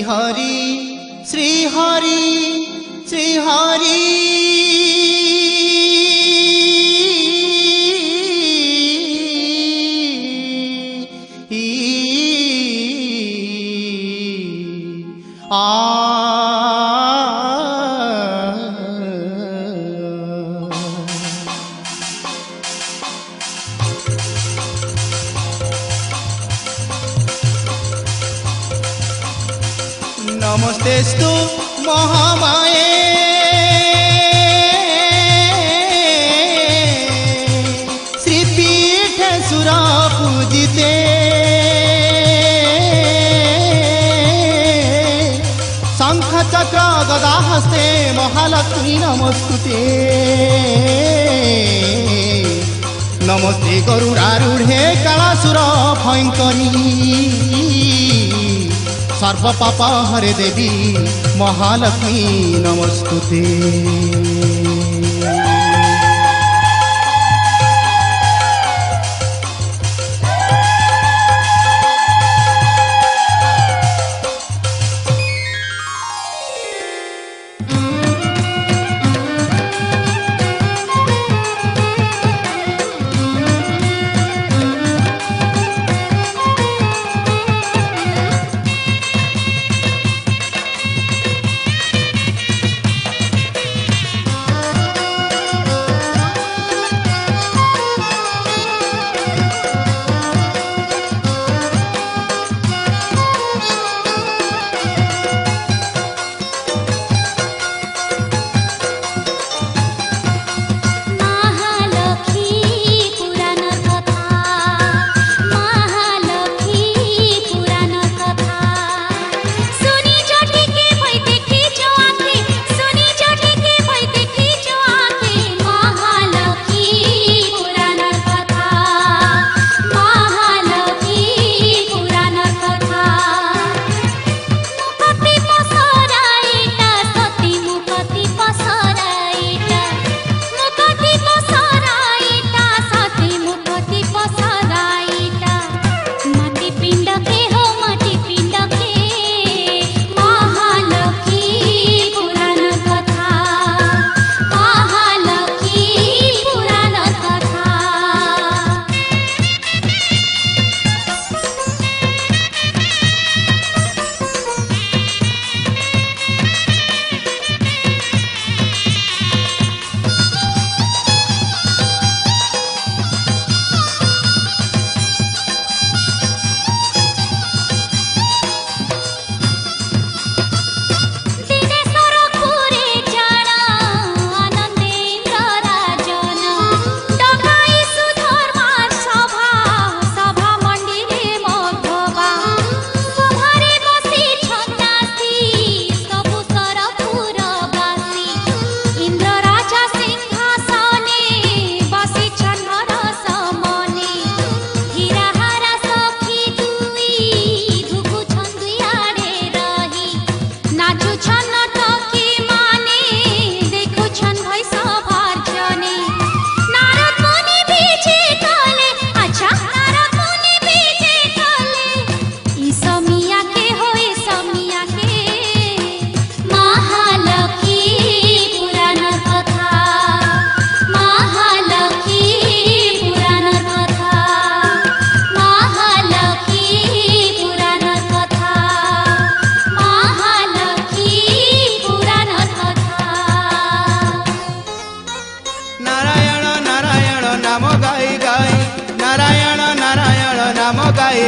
हरि श्री हरि श्री हरि नमस्तेस्तु महामाये श्रीपीठे सुरा पूजिते शंख चक्र गदा हस्ते महालक्ष्मी नमस्कुते नमस्ते गरुडारूढ़े कालासुर भयंकरी सर्व पाप हरे देवी महालक्ष्मी नमस्तुते।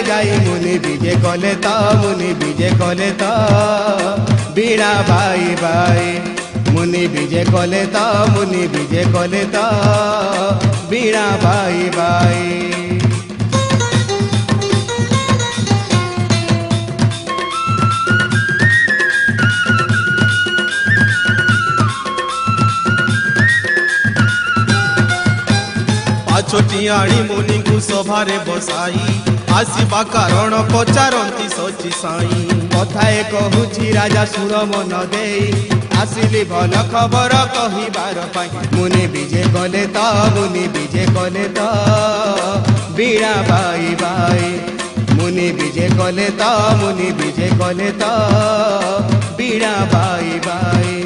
गाई मुनि बीजे कले तो बीड़ा बाई बाई मुनि बीजे कले तो बीड़ा बाई बाई। छोटियाणी मुनि को सभारे बसाई आसवा कारण पचारती सची साई कथाए कहूची राजा सुर मन दे आसिली भल खबर कहिबार पाई मुनि बीजे कले तो बीड़ा बाई बाई मुनि विजय कले तो मुनि विजय कले तो बीड़ा बाई बाई।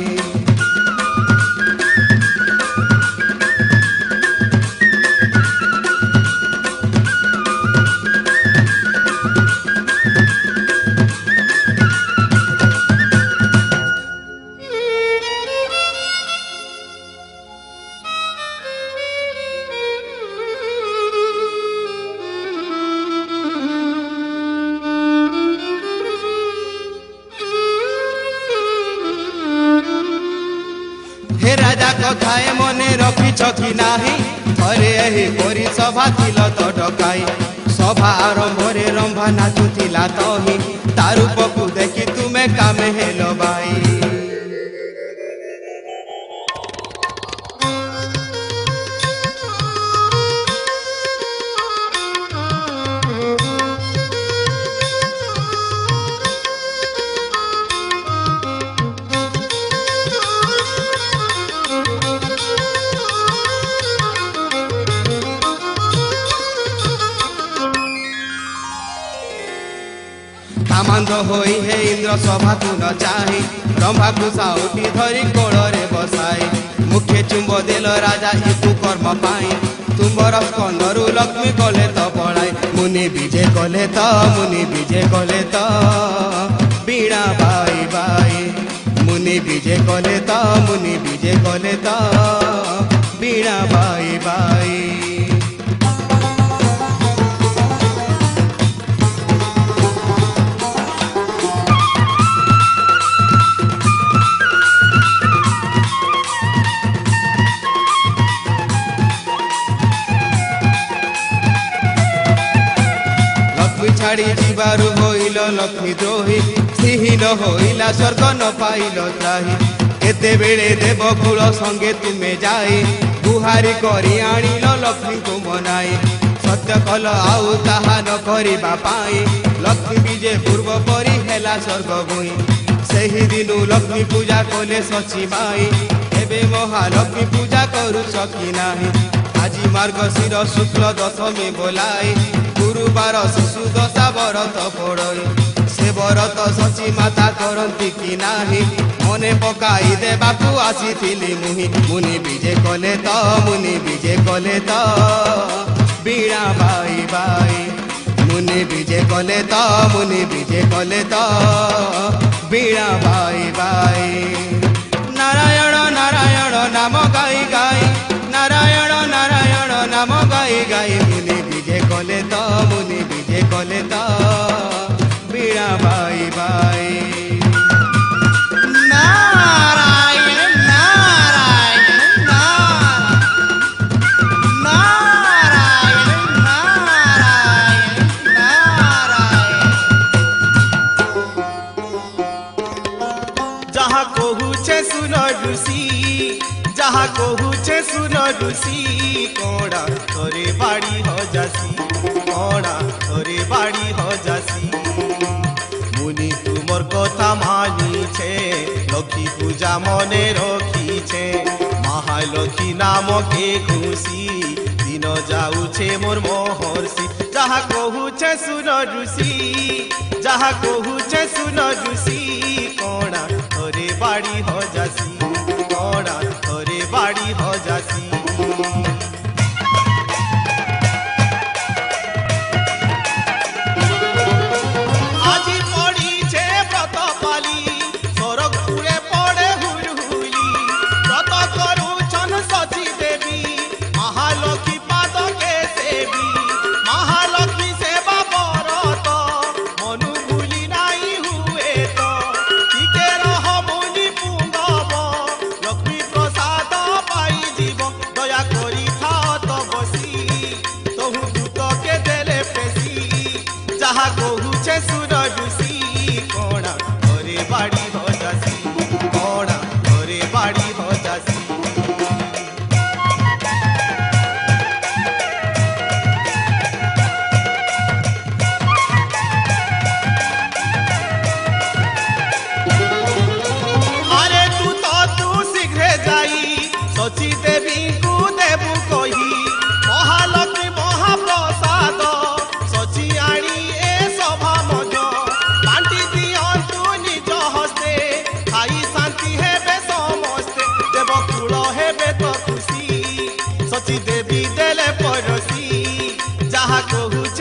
हे राजा कथाए मने रखिछ कि नाही थरे एही परी सभा थिल तो डकाई सभा आरंभ रे रंभा नाचुथिला तही तार रूपकु देखि तुमे कामे हेलो बाई। कामांध होई हे इंद्र सभा तू न चाही रंभा को साउटी धरी कोल रे बसाई मुख्य चुंब देल राजा इतु कर्म पाई तुमर स्कंदरु लक्ष्मी कले तो पड़ाई मुनि विजय कले तो मुनि विजय कले तो बीड़ा बाई बाई मुनि विजय कले तो मुनि विजय कले तो बीड़ा बाई बाई। छाड़ी जीवारु होइल लक्ष्मी द्रोही सिहीन होइला स्वर्ग न पाइल त्राही एते बेले देवकुल संगे तुमे जाई गुहारी करी आनिल लक्ष्मी को मनाई सत्य कल आउ ताहा न करिबा पाई लक्ष्मी विजय पूर्व परी हेला स्वर्ग भूई सेही दिनु लक्ष्मी पूजा कले सची माई एबे महालक्ष्मी पूजा करू सकी नाही আজি मार्गशीर शुक्ल दशमी बोलाई गुरुवार शिशु दशा व्रत पड़ई से व्रत सची माता करती कि नाही मने पकाई देबाकू आसीथिली मुहि मुनि विजय कले तो मुनि विजय कले तो बीड़ा बाई बाई मुनि विजय कले तो मुनि विजय कले तो बीड़ा बाई बाई। नारायण नारायण नाम गाई गाई नारायण नारायण नाम गाई गाई मुनि विजय कले तो मुनि विजय कले तो बीड़ा बाई बाई। नारायण नारायण नारायण नारायण नारायण नारायण। जहाँ कहू छे सुन ऋषि जहाँ कहू छे सुन ऋषि कोड़ा तोरे बाड़ी हो जासी कोड़ा तोरे बाड़ी हो जासी मुनि तुमर कथा मानी छे लक्ष्मी पूजा मने रखी छे महालक्ष्मी नाम के खुशी दिन जाऊ छे मोर मोहर्षि जहाँ कहू छे सुन ऋषि जहाँ कहू छे सुन ऋषि कोड़ा तोरे बाड़ी हो जासी कोड़ा तोरे बाड़ी हो जासी। আজি পড়ি ছে ব্রত পালি সরগপুরে পড়ে হুলহুলি ব্রত করুছন সচি দেবী মহালক্ষ্মী পাদকে সেবী মহালক্ষ্মী সেবা বরত মনু ভুলি নাই হুয়ে তো টিকে রহ মুনি পুঙ্গব লক্ষ্মী প্রসাদ পাই জীব দয়া করি খাও তো বসি তহু দূতকে দেলে পেশি যাহা কহুছে সুর ঋষি কোড়া ঘরে বাড়ি हो जासी कोड़ा घरे बाड़ी हो जासी। अरे तू शीघ्र जाई सची देवी को देबू कही महालक्ष्मी महाप्रसाद सची आनी ए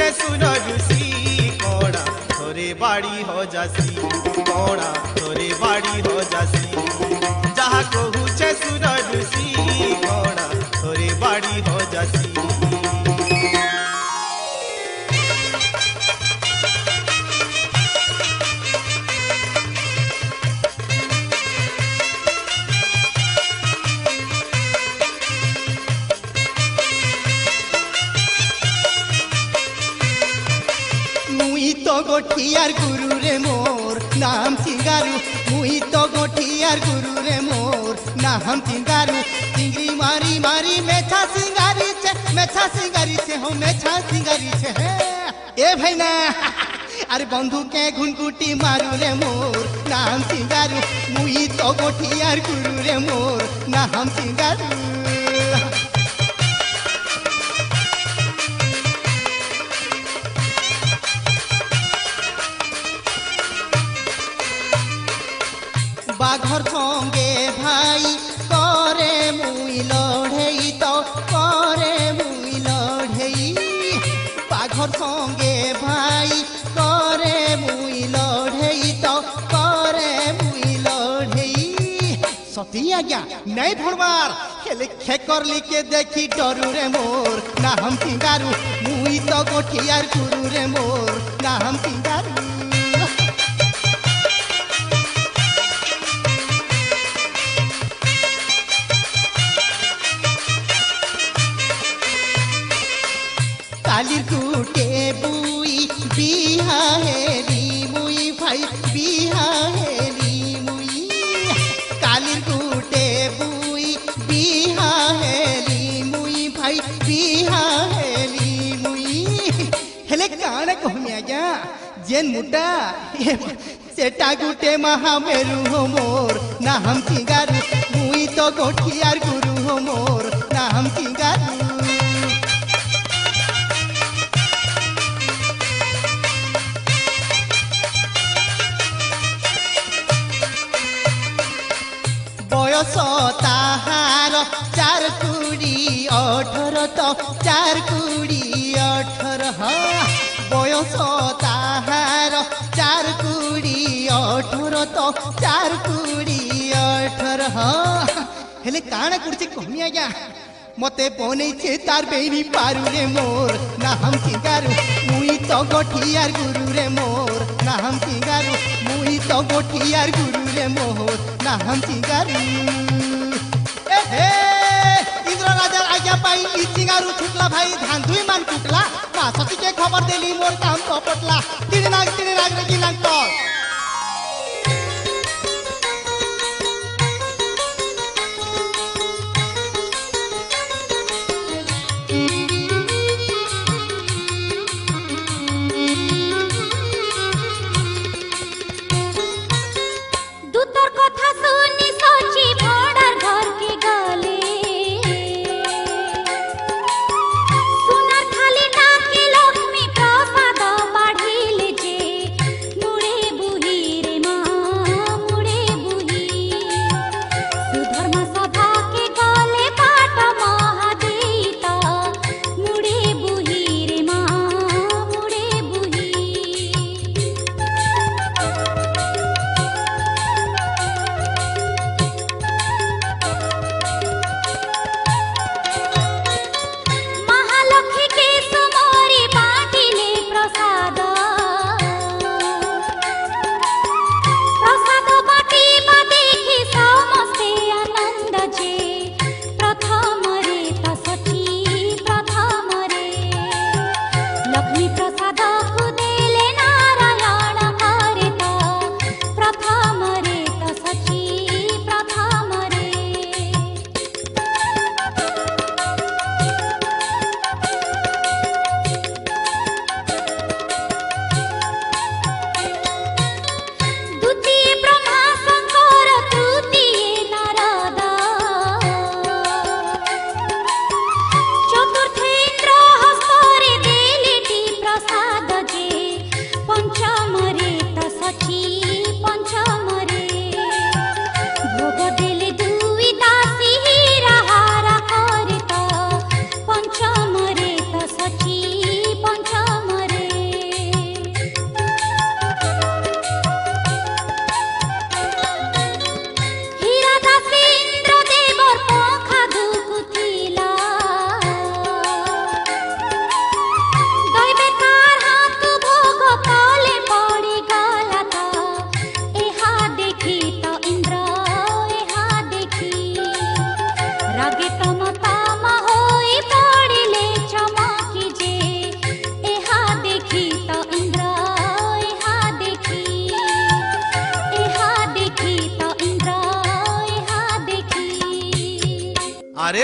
কহুছে সুন ঋষি কড়া তোরে বাড়ি हो जासी কড়া তোরে বাড়ি हो जासी যাহা কহুছে সুন ঋষি কড়া তোরে বাড়ি हो जासी गोठियार गुरु रे मोर नाम सिंगारू मुई तो गोठियार गुरु रे मोर नाम सिंगारू चिंगरी मारी मारी मेछा सिंगारी छे हो मेछा सिंगारी छे ए भाईना अरे बंधु के घुनकुटी मारू रे मोर नाम सिंगारू मुई तो गोठियार गुरु रे मोर नाम सिंगारू बाघर संगे भाई करे मुई लड़ई तो करे मुई लड़ई बाघर संगे भाई करे मुई लड़ई तो करे मुई लड़ई सती आज्ञा नहीं भरबार खेले खेकर लिखे देखी डरू रे मोर ना हम सिंगारू मुई तो गोठियार गुरु रे मोर ना हम सिंगारू काली कुटे बुई बिहा हेली मुई भाई बिहा हेली मुई काली कुटे बुई बिहा हेली मुई भाई बिहा हेली मुई हेले काने कहमी आज्ञा जेन मुटा सेटा गुटे महामेरु हो मोर ना हम सिंगारू मुई तो गोठियार गुरु हो मोर ना हम सिंगारू बयस ताहार 4 कुड़ी 18 तो 4 कुड़ी 18 बयस ताहार 4 कुड़ी 18 तो 4 कुड़ी 18 हेले काना कुड़ी कहमी आज्ञा मते बनै छे तार बेनी पारू रे मोर ना हम सिंगारू मुई तो गोठियार गुरु रे मोर ना हम सिंगारू मुई तो गोठियार गुरु रे मोर ना हम सिंगारू हे इंद्र राजा आज्ञा पाई ई सिंगारू छुटला भाई धान दुई मान टूटला मा सती के खबर देली मोर काम तो पटला तीन नाग रे गिनांग तो मुड़े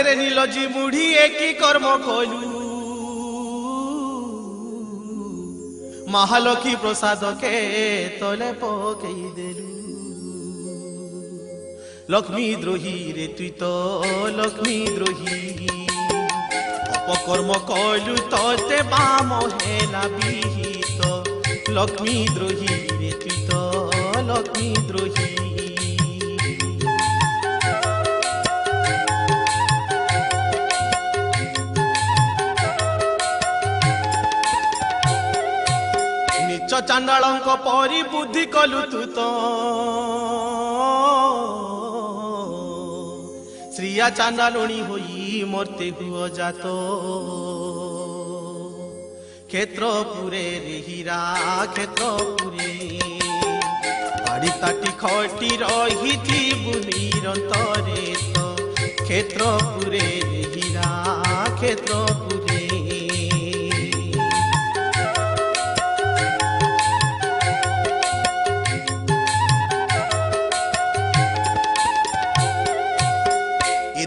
रे नीलजी मुढ़ी एक कर्म कलु महालक्ष्मी प्रसाद के तले पकई देलु लक्ष्मी द्रोही रे तुई तो लक्ष्मी द्रोही अपकर्म कलु तोते बाम हेला विहित लक्ष्मी द्रोही रे तुई तो लक्ष्मी द्रोही नीच चांडालंक परी बुद्धि कलु तू तो श्रिया चांडालुणी होई मरते हुआ जातो क्षेत्रपुरे रे हीरा क्षेत्रपुरे बाड़ी ताटी खटी रही निरंतरे तो क्षेत्रपुरे रे हीरा क्षेत्रपुरे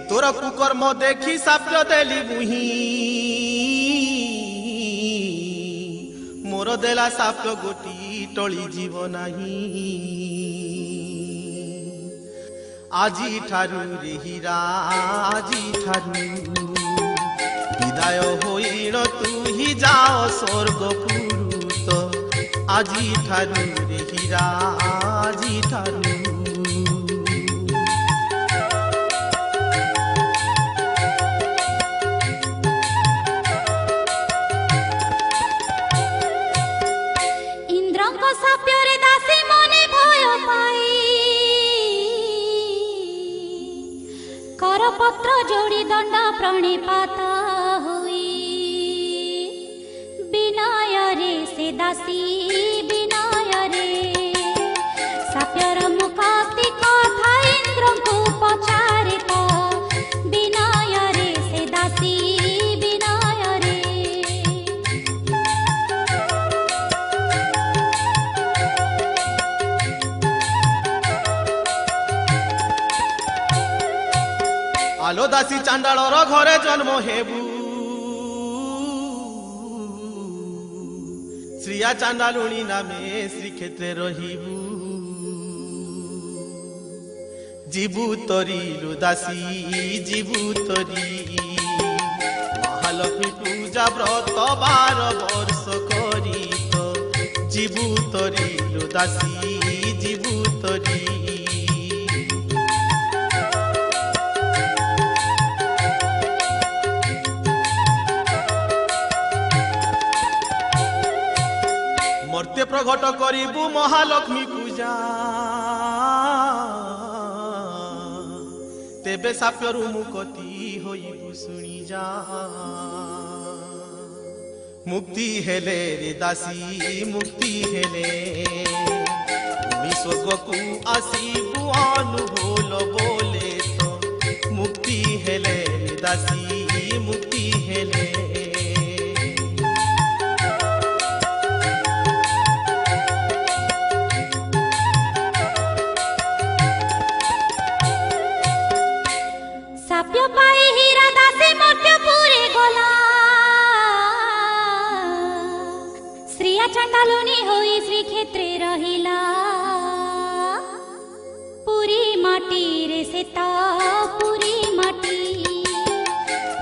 तोर कुकर्म देखी साप्य देली मुही मोर देला साप्य गोटी टली जीव नाही आजी ठारू रे हीरा आजी ठारू विदाय होइण तू ही जाओ स्वर्गपुरु तो आजी ठारू रे हीरा आजी ठारू पत्र जोड़ी दंडा प्रणिपात हुई विनय रे से दासी विनय रे साप्यर मुक्ति कथा इंद्र को पचारित विनय रे से दासी विनय रे आलो दासी चांडालर घरे जन्म हेबू श्रिया चांडालुणी नामे श्रीक्षेत्रे रहिबू जीवू तरी लो दासी जीवू तरी महालक्ष्मी पूजा व्रत 12 वर्ष करी तो जीवू तरी लो दासी जीवू तरी मर्त्य प्रकट करिबू महालक्ष्मी पूजा तेबे साप्यरु मुक्ति होइबू सुनी जा मुक्ति हेले रे दासी मुक्ति हेले स्वर्ग को आसीबू अनुभूल बोले तो मुक्ति हेले रे दासी मुक्ति हेले चांडालुनी होई श्रीक्षेत्रे रहिला पुरी माटी रे सेता पुरी माटी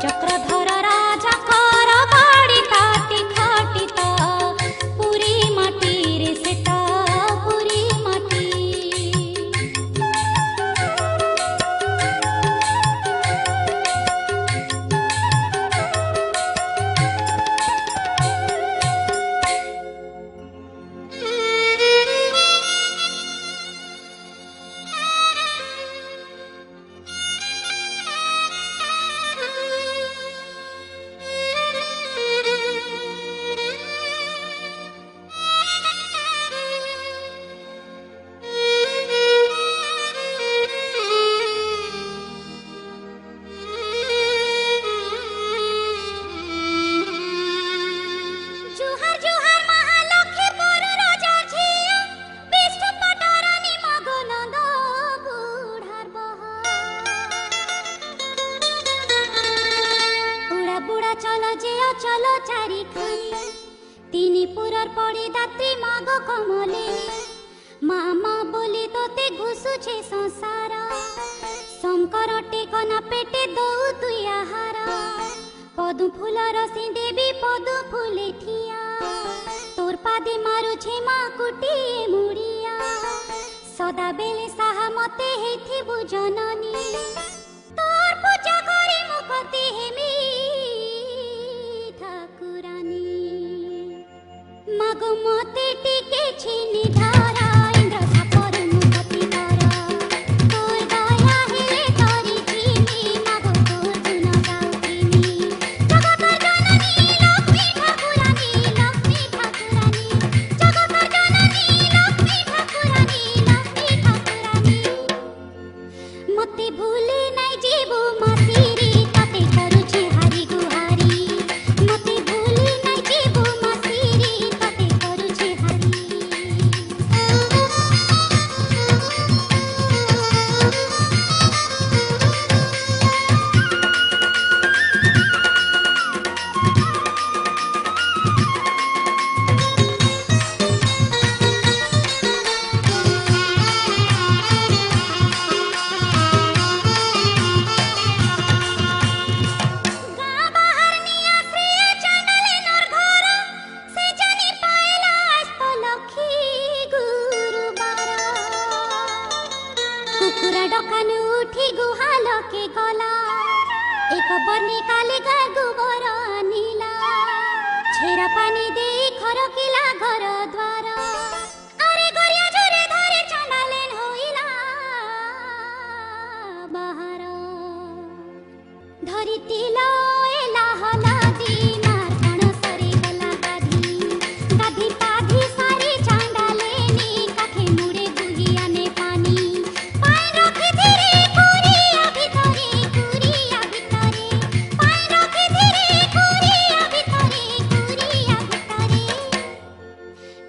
चक्रधर राजा कर बाड़ी ताटी खाटिता पुरी माटी रे सेता पुरी माटी চল যে অচল চারিখানি তিনি পুরর পড়ি দাত্রী মাগ কমলে মামা বলি তোতে ঘুষুছে সংসার শঙ্কর টেকনা পেটে দৌ তুই আহার পদু ফুলর সিঁদেবি পদু ফুলে ঠিয়া তোর পাদে মারুছে মা কুটিয়ে মুড়িয়া সদা বেলে সাহা মতে হেথিবু জননী তোর পূজা করি মুকতি হেমি ঠাকুরানী মাগো মতে টিকে ছিনি ধারা ইন্দ্র সাপর মুকতি করা তোর দয়া হেলে তরি ছিনি মাগো তোর গুণ গাউতিনি জগতর জননী লক্ষ্মী ঠাকুরানী লক্ষ্মী ঠাকুরানী জগতর জননী লক্ষ্মী ঠাকুরানী লক্ষ্মী ঠাকুরানী মতে ভুলে নাই জীবু মাসিরি তাতে করুছে হারি গুহারি মতে ভুলে নাই জীবু মাসিরি তাতে করুছে হারি গাঁ বাহার নিয়া শ্রী চাঁডালে নর ঘর সে জানি পাইলা আস্ত লক্ষ্মী গুরুবার কুকুরা ডকানু উঠি গুহালকে গলা এক বর্ণি কালে গা গোবর আনিলা ছেড়া পানি দেই খরকিলা ঘর দ্বার আরে গরিয়া ঝরে ধরে চাঁডালেন হইলা বাহার ধরিতিল এলা হলাদি মার্কণ সরে গলা গাধি গাধি পাধি সারি চাঁডালেনি কাখে মুড়ে গুহিয়ানে পানি পায় রখে ধীরে কুরিয়া ভিতরে পায় রখে ধীরে কুরিয়া ভিতরে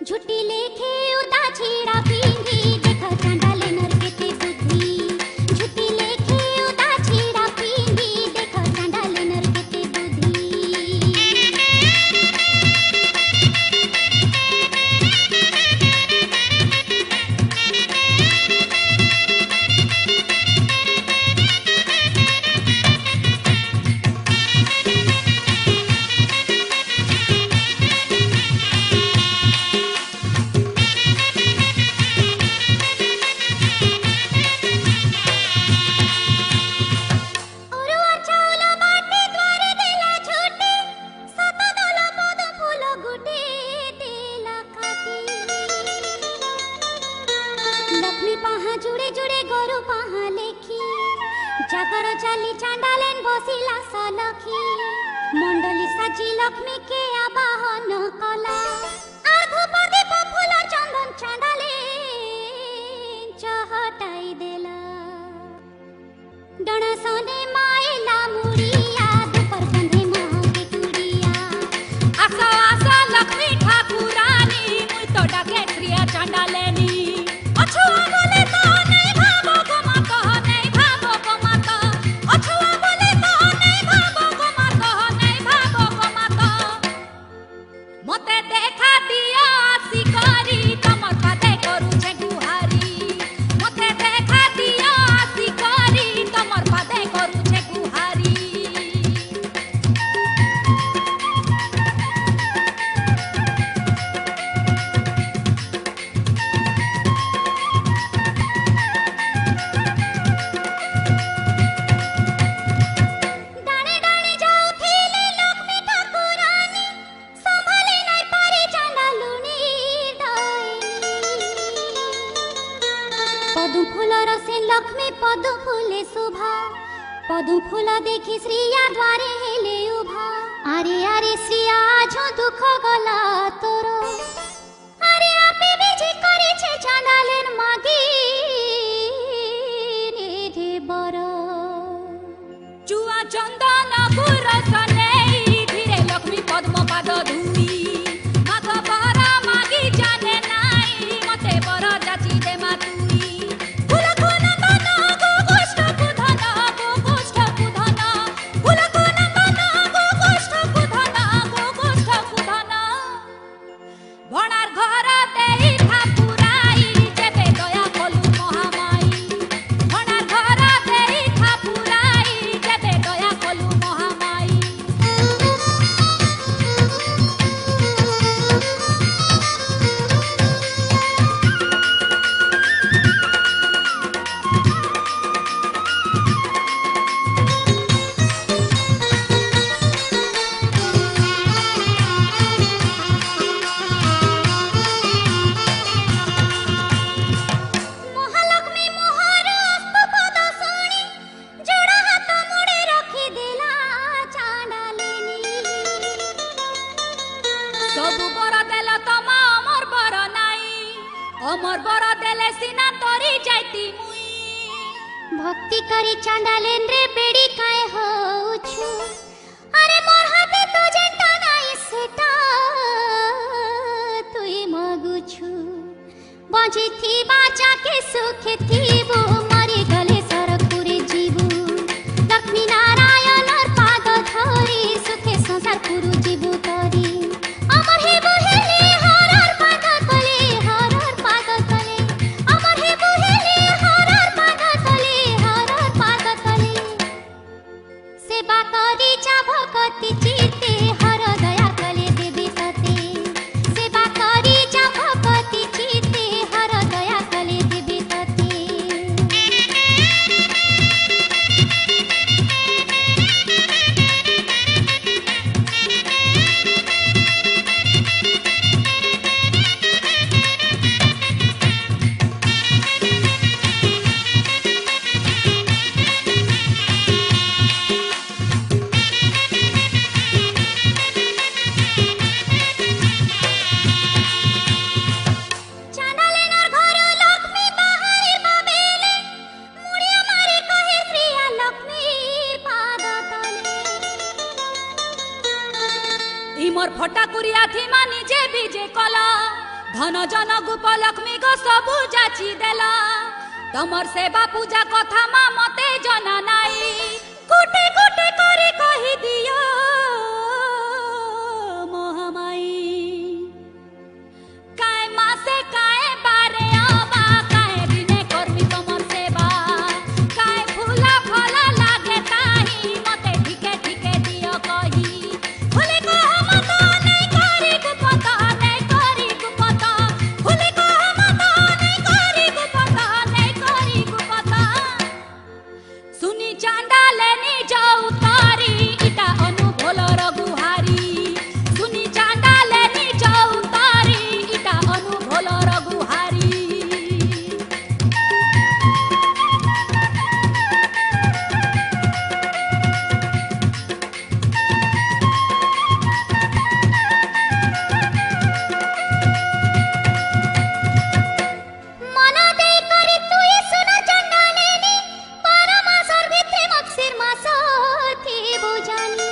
ঝুটি লেখে উদা ছিড়া পিন্ধি দেখ চাঁডালে নর কেতে বুদ্ধি ঝুটি লেখে উদা ছিড়া পিন্ধি দেখ চাঁডালে নর কেতে বুদ্ধি অরুয়া চাউল বাটি দ্বারে দেলা ঝুটি সাত দল পদ ফুল গুটি দেলা কাটি লক্ষ্মী পাহা জুড়ে জুড়ে গরু পাহা লেখি জাগর চালি চাঁডালেন বসিলা সলখি মণ্ডলী সাজি লক্ষ্মীকে আবাহন কলা আর ধূপ দীপ ফুল চন্দন চাঁডালেন চহটাই দেলা डणा सोने मायला मुड़िया दुपर कंधे महके कुड़िया आसा आसा लक्ष्मी ठाकुरानी मुई तो डाके क्रिया चांडालेनी अछुआ बोले तो नहीं भाबो गो मातो नहीं भाबो गो मातो अछुआ बोले तो नहीं भाबो गो मातो नहीं भाबो गो मातो मते देखा दिया आसी करी तमर पाते करू छे गुहारी मते देखा दिया आसी करी तमर पाते करू छे गुहारी डाणे डाणे जाउथिले लक्ष्मी ठाकुरानी संभाले नाई पारी चांडालुनी पदु फूलर से लक्ष्मी पदु फूले शोभा पदु फूल देखी श्रिया द्वारे हेले उभा আরে আরে শ্রিয়া আজ দুঃখ গলা তোর আরে আপে বেজে করেছে চাঁদালের মাগি রে বড় चुआ चंदन पुरस नेई धीरे लक्ष्मी पद्म पाद धुई माग बरा मागी जाने नाई मते बर जाची दे मातुई फूल कोन धन गो गोष्ठ कुधन फूल कोन तमर बर देले सिना तोरी जाइती मुई भक्ति करी चांडालेन रे बेड़ी काए होछु अरे मोर हाथे तो जेंटा नाई सेटा तुई मगुछु बंची थी बाचा के सुखे थीबू मरी गले सरकुरे जीवू लक्ष्मी नारायण पाद धरी सुखे संसार पुरु जीवू तरी अमर हे बुहेले हरर पाद तले हरर पाद तले अमर हे बुहेले हरर पाद तले हरर पाद तले सेवा करी जा भक्ति चिते हर दया कले देवी तते सेवा करी जा भक्ति चिते हर दया कले देवी तते चांडालेनर घर लक्ष्मी बाहरी बाबेले मुड़िया मारे कहे प्रिया लक्ष्मी पाद तले इ मोर फटा कुरिया थी मानी जे बीजे कला धन जन गुप लक्ष्मी गो सबु जाची देला तमर सेवा पूजा कथा मा मते जना नाई कुटे कुटे करे कहि दियो मोहमाई काय मासे काय बारे आबा काय दिने करमी तमर सेवा काय फूला फला लागे ताही मते ठीके ठीके दियो कही फुले को हम तो नहीं करी गुपता नहीं करी गुपता फुले को हम तो नहीं करी गुपता नहीं करी गुपता सुनी चांडालेनी जाऊ तारी इटा अनुभोल रघुहारी सुनी चांडालेनी जाऊ तारी इटा अनुभोल रघुहारी मन दे करी तुई सुन चांडालेनी बारा मासर भित्रे मगसिर मास थी बुझानी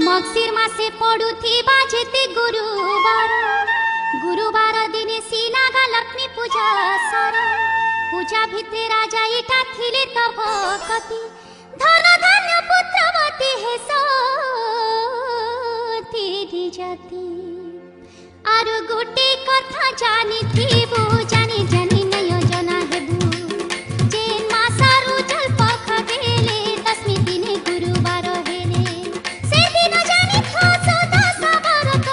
मगसिर मासे पड़ू थी बाजेते गुरुवार दिने सीनागा लक्ष्मी पूजा सारा पूजा भित्रे राजा इटा थिले त भक्ति धन धन्य पुत्रवती हे सती जाती आरु गोटे कथा जानी थीबू जानी जानी नयो जना हेबू जेन मासारु जल पख बेले दशमी दिने गुरुवार हेले से दिन जानी थो सुधा साबरत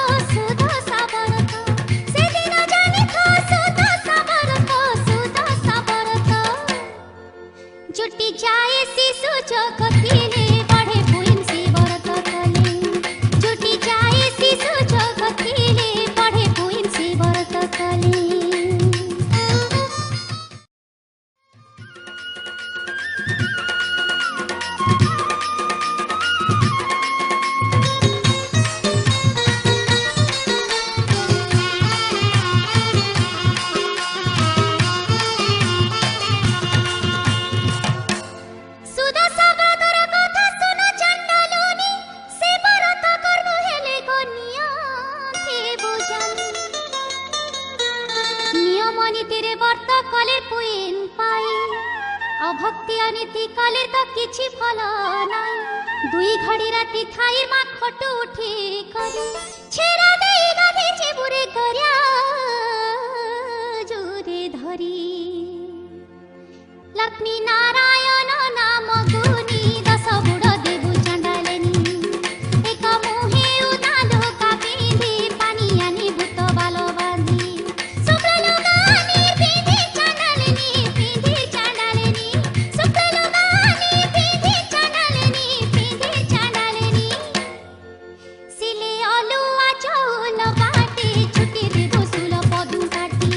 से दिन जानी थो सुधा साबरत जुटी जाए शिशु जगतिले बढ़े पुइन सी व्रत कले जुटी जाए शिशु जगतिले बढ़े पुइन सी व्रत कले सुधा साबरतर कथा सुन चांडालुनी से व्रत कर्म हेले गनिया थे बुझानी नियम नीतिरे व्रत कले पुइन पाई अभक्ति अनीति कले तो किछि फल नाई दुई घड़ी राति थाई मा खटु उठी करी छेरा देई गाधे चेबुरे गरिया जोरे धरी लक्ष्मी नारायण नाम गुनी दस बुढ़ देवु चांडालेनी एक मुहे उदालो का पिंधी पानी आनी भूत बालो बांधी शुक्ल लुगानी पिंधी चांडालेनी शुक्ल लुगानी पिंधी चांडालेनी सिले अलुआ चौल बाटी छुटी देवु सुल पदु काटी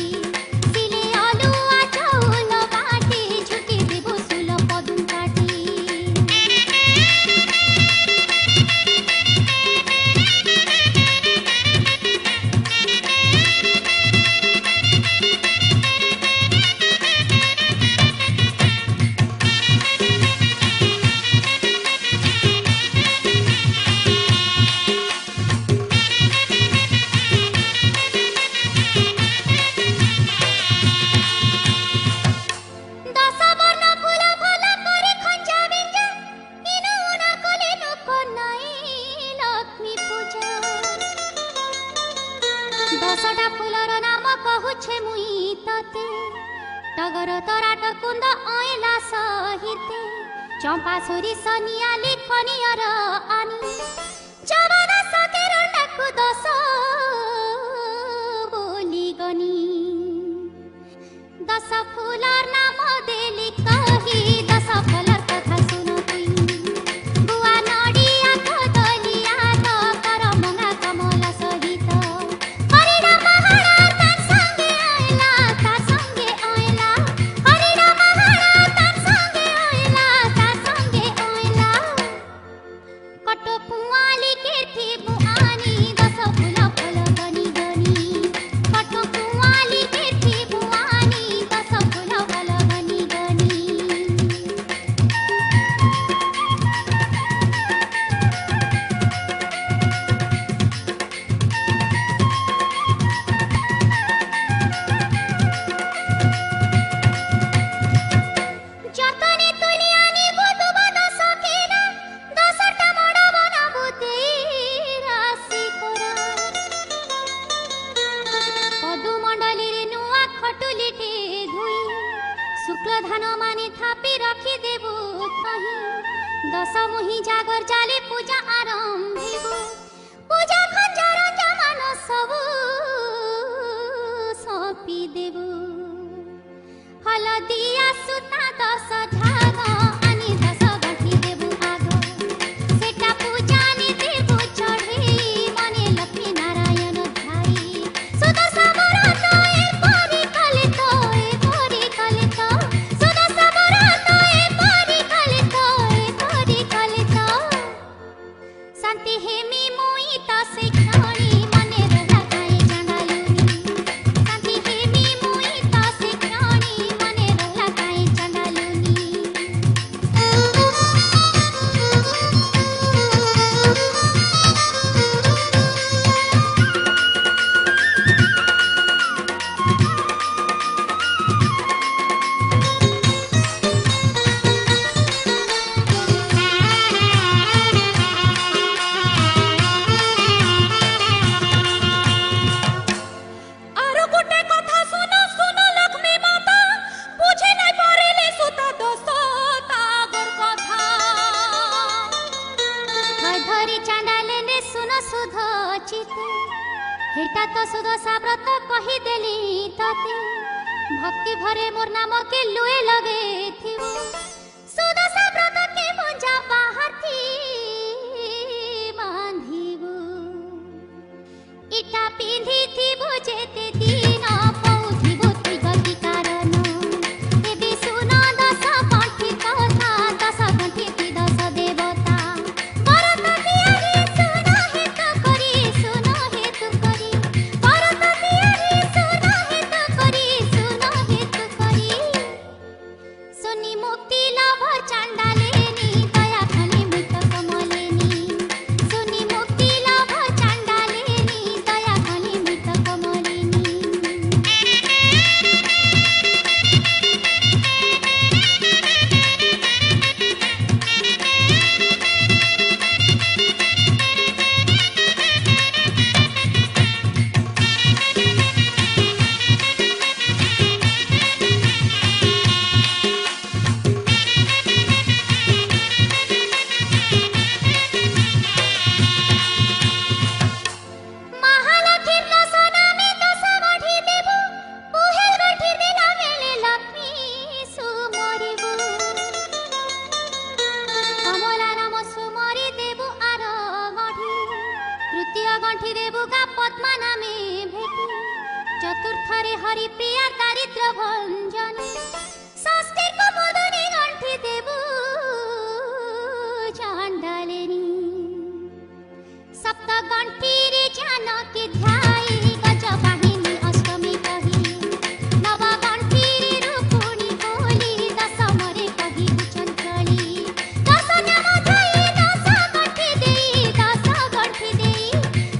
सिले अलुआ चौल बाटी छुटी देवु सुल पदु काटी तते टगर तराट कुंद आइला सहिते चंपा सोरी सनियाली खनियर आनी जवाना सकेर डाकु दस बोली गनी दस फूलर नाम देली कही दस फलर कथा सुनो तुई गुआ नडिया कदलिया तो कर मंगा कमला सहित हरिरा महारा तार संगे आइला हरिरा महारा तार संगे आइला कटो पुआली के थी बुआनी दस फूल फल गनी गनी कटो पुआली के थी बुआनी दस फूल फल गनी गनी जतने तुलियानी बुदु बदा सकेना दसटा मडा बनाबु राशि कोरा पदु मंडली रे नुआ खटुलीटे धुई शुक्ल धान माने थापी रखी देबु तही दस मुही जागर जाले पूजा आरंभिबु पूजा खंजर जमान सबु सपी देबु हलदिया सुता दस धाग आनी दस गठी देबु आग सेटा पूजानी देबु चढ़ी मने लक्ष्मी नारायण ध्याई सुदर्श व्रत ए परी कलित सुदर्श व्रत ए परी कलित शांति हेमी मुई त से क्षणी मने रहा काई चंडालुनी शांति हेमी मुई त से क्षणी मने रहा काई चंडालुनी आरो गोटे कथा सुनो सुनो लक्ष्मी माता बुझे नहीं पारेले सुता दस तागर कथा धरी चांडाले ने सुनो सुध चिते हेटा तो सुदशा व्रत कही देली तते भक्ति भरे मोर नाम के लुए लगे थिबो सुदशा व्रत के मुंजा बाहर थी बांधिबो इटा पिंधी थी बुझेते दिन पौथिबो तुई गति कारण एबे सुना दस गंठी कथा दस गंठी थी दस देवता भरत तियारी सुना हेतु करी भरत तियारी सुना हेतु करी सुनी मुक्ति लाभ चांडालेनी दया खली मृत कमलेनी सुनी मुक्ति लाभ चांडालेनी दया खली मृत कमलेनी महालक्ष्मीर दसना में दस गठी देबु पुहेल गठी दिला मेले लक्ष्मी सुमरिबु कमला नाम सुमरि देबु आर गठी तृतीय गठी देबु गा पद्मा नामे भेटी चतुर्थरे हरि प्रिया दारिद्र भंजन षष्ठी को मदनी गठी देबु चांडालेनी सप्त गंठी रे जानकी ध्याई गज वाहिनी अष्टमी कही नव गंठी रे रूपुणी बोली दस मरे कही चंचली दस नाम ध्याई दस गंठी देई दस गंठी देई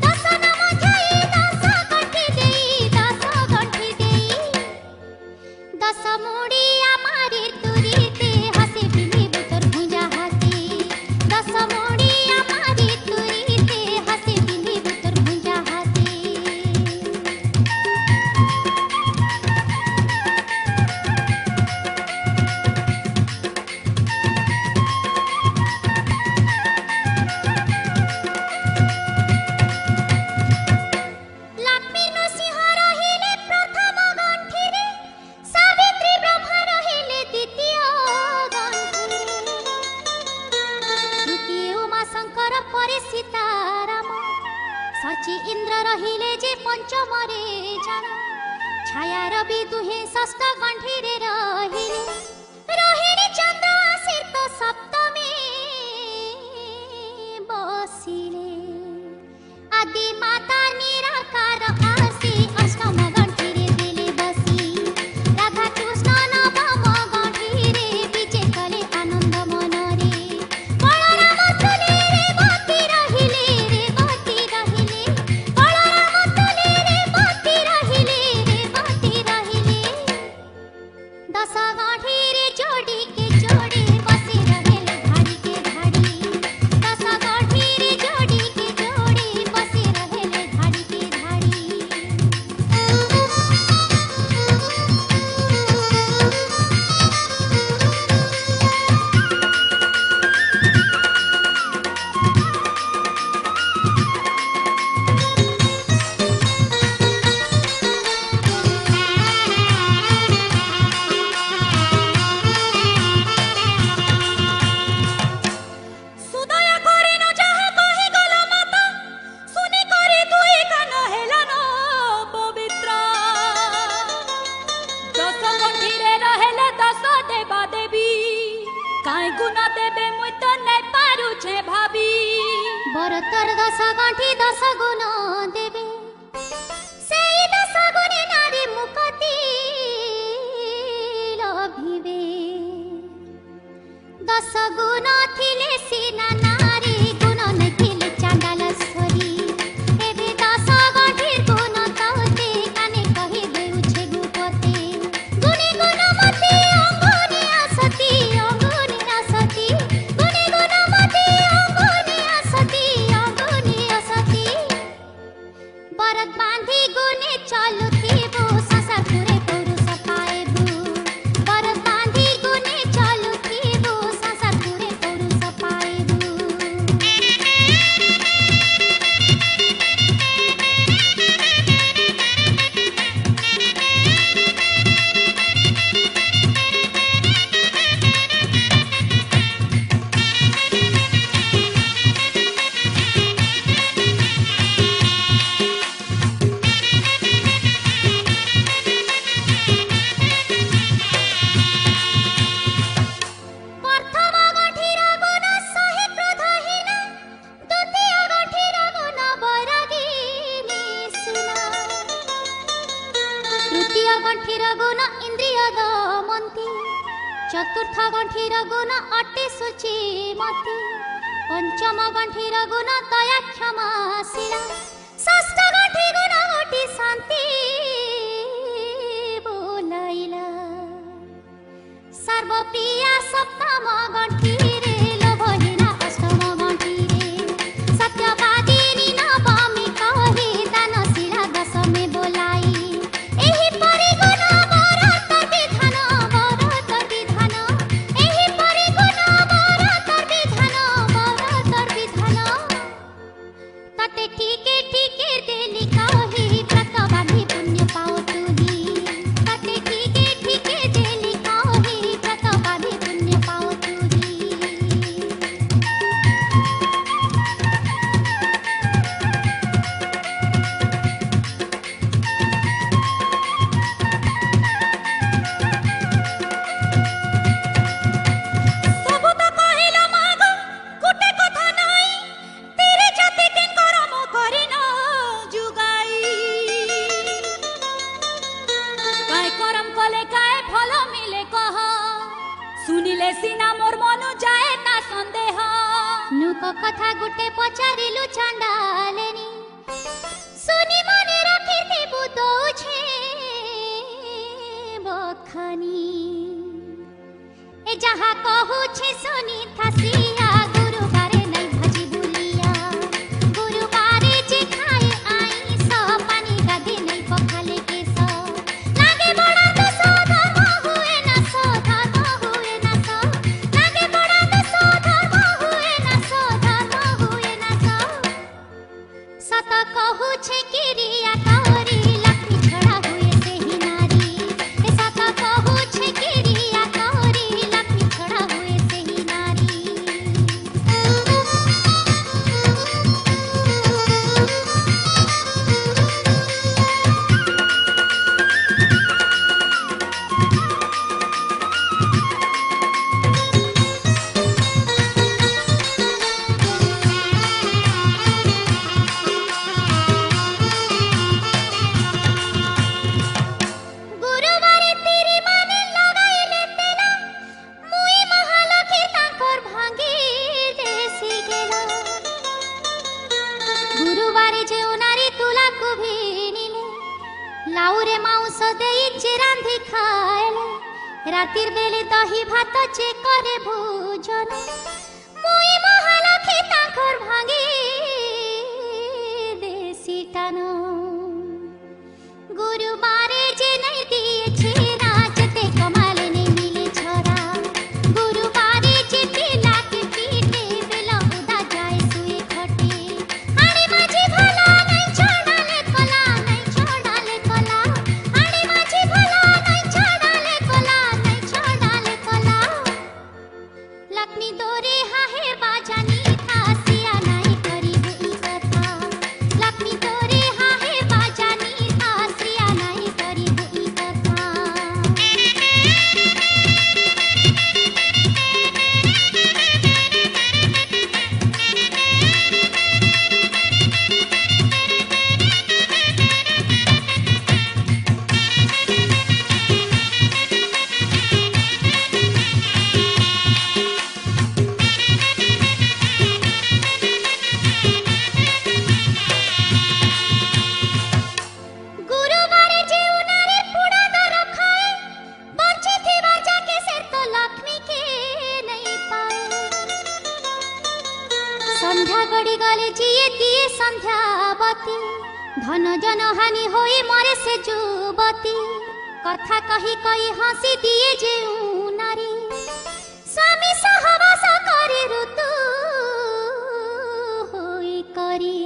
दस नाम ध्याई दस गंठी देई दस गंठी देई दस मुड़िया मारी तुरीते हसे बिली बुतर भुजा हाथी दस मुड़िया मारी तुरीते हसे बिली बुतर भुजा हाथी परे सीताराम सची इंद्र रहिले जे पंचमरे जान छाया रवि दुहे षष्ठ गंठीरे रहिले रोहिणी चंद्र आसिर तो सप्तमी बसिले आदि माता निराकार आसी अष्टम गंठीरे दिले बसी राधा कृष्ण नवम गंठीरे विजे कले आनंद मनरे बलराम तुले रे बती रहिले बलराम तुले रे बती रहिले दस गंठीरे जोड़ी के जोड़ी बसी रहेले धाड़ी के धाड़ी दस गंठीरे जोड़ी के जोड़ी बसी रहेले धाड़ी के धाड़ी सुदया करे न जहा कहि गला माता सुनि करे दुई कान हेला न पवित्र दस गंठीरे रहेले दस देवा देवी काई गुण देबे मुई तो नै पारु छे भाबी बरतर दस गंठी दस गुण देबे सेई दस गुणे नारी मुक्ति लभिबे दस गुण थिले सीना नारी गुण नथिले चांडालश्वरी एबे दस गंठीर गुण तौते काने कहि देउछे गुपते गुणे गुणमती अंगुनी असती गुणे गुणमती अंगुनी असती बरत बांधी गुणे चलुथिबो संसार पुरे पुरुष पाएबु बरत बांधी गुणे चलुथिबो संसार पुरे पुरुष पाएबु प्रथम गंठीर गुण सहे क्रोधहीन द्वितीय गंठीर गुण वैरागिनी सुना तृतीय गंठीर गुण इंद्रिय दमन्ती चतुर्थ गंठीर गुण अटे शुचिमती पंचम गंठीर गुण दया क्षमाशीला षष्ठ गंठी गुण गोटी शांति बोलाइला सर्वप्रिया सप्तम गंठीरे लोभहीना अष्टम गंठीरे सत्यवादिनी नवमी कहि दानशीला दशमी बोलाई एही परि गुण बरतर विधान एही परि गुण बरतर विधान तते ठीके ठीके देली कहि व्रत बांधी पुण्य पाओ तुही तते ठीके ठीके देली कहि व्रत बांधी पुण्य पाओ तुही ସବୁ ତ କହିଲ ମାଗ ଗୋଟେ କଥା ନାଇଁ ତେରେ ଜାତି ଟିଙ୍କର ମୋ କରିନ जुगाई काय करम कले काय फल मिले कह सुनिले सिना मोर मन जाए ना संदेह नुक कथा गुटे पचारिलु चांडालेनी सुनि मने रखिथिबु दौछे बखानी ए जहा कहूछे सुनि थासिया गुरुबारे नै भजी बुलिया गुरुबारे जे खाए आइस पानी गाधे नै पखाले केस लागे बड़ा दस धर्म हुए ना सो लागे बड़ा दस धर्म हुए ना सो सत कहूछे किरिया करी लक्ष्मी छड़ा हुए सेही नारी ए सत कहूछे किरिया करी लक्ष्मी छड़ा हुए सेही नारी কাউরে মাউস দেইছে রান্ধি খাইলে রাতির বেলে দহি ভাত চে করে ভোজন মুই মহালক্ষী তাঙ্কর ভাঙি দেশি টান গুরুবারে যে নাই দিয়েছে নাচতে কমাল নেই মিলে ছড়া গুরুবারে যে পিলাকে পিটে বেলা উদা যায় শুয়ে খটে আরে মাঝি ভালা নাই ছড়ালে কলা নাই ছড়ালে কলা আরে মাঝি ভালা নাই ছড়ালে কলা নাই ছড়ালে কলা লক্ষ্মী দোরে হাহে বাজানি থাসিয়া নাই করিব ই কথা লক্ষ্মী দোরে হাহে বাজানি থাসিয়া নাই করিব ই কথা গুরুবারে যে উনারে পুড়া দর খায় বঞ্চে থিবা যাকে সে তো লক্ষ্মী কে নাই পায় সন্ধ্যা গড়ি গলে জিয়ে দিয়ে সন্ধ্যাবতী ধন জন হানি হয়ে মরে সে যুবতী কথা কহি কহি হাসি দিয়ে যে নারী স্বামী সহবাস করে ঋতু হই করি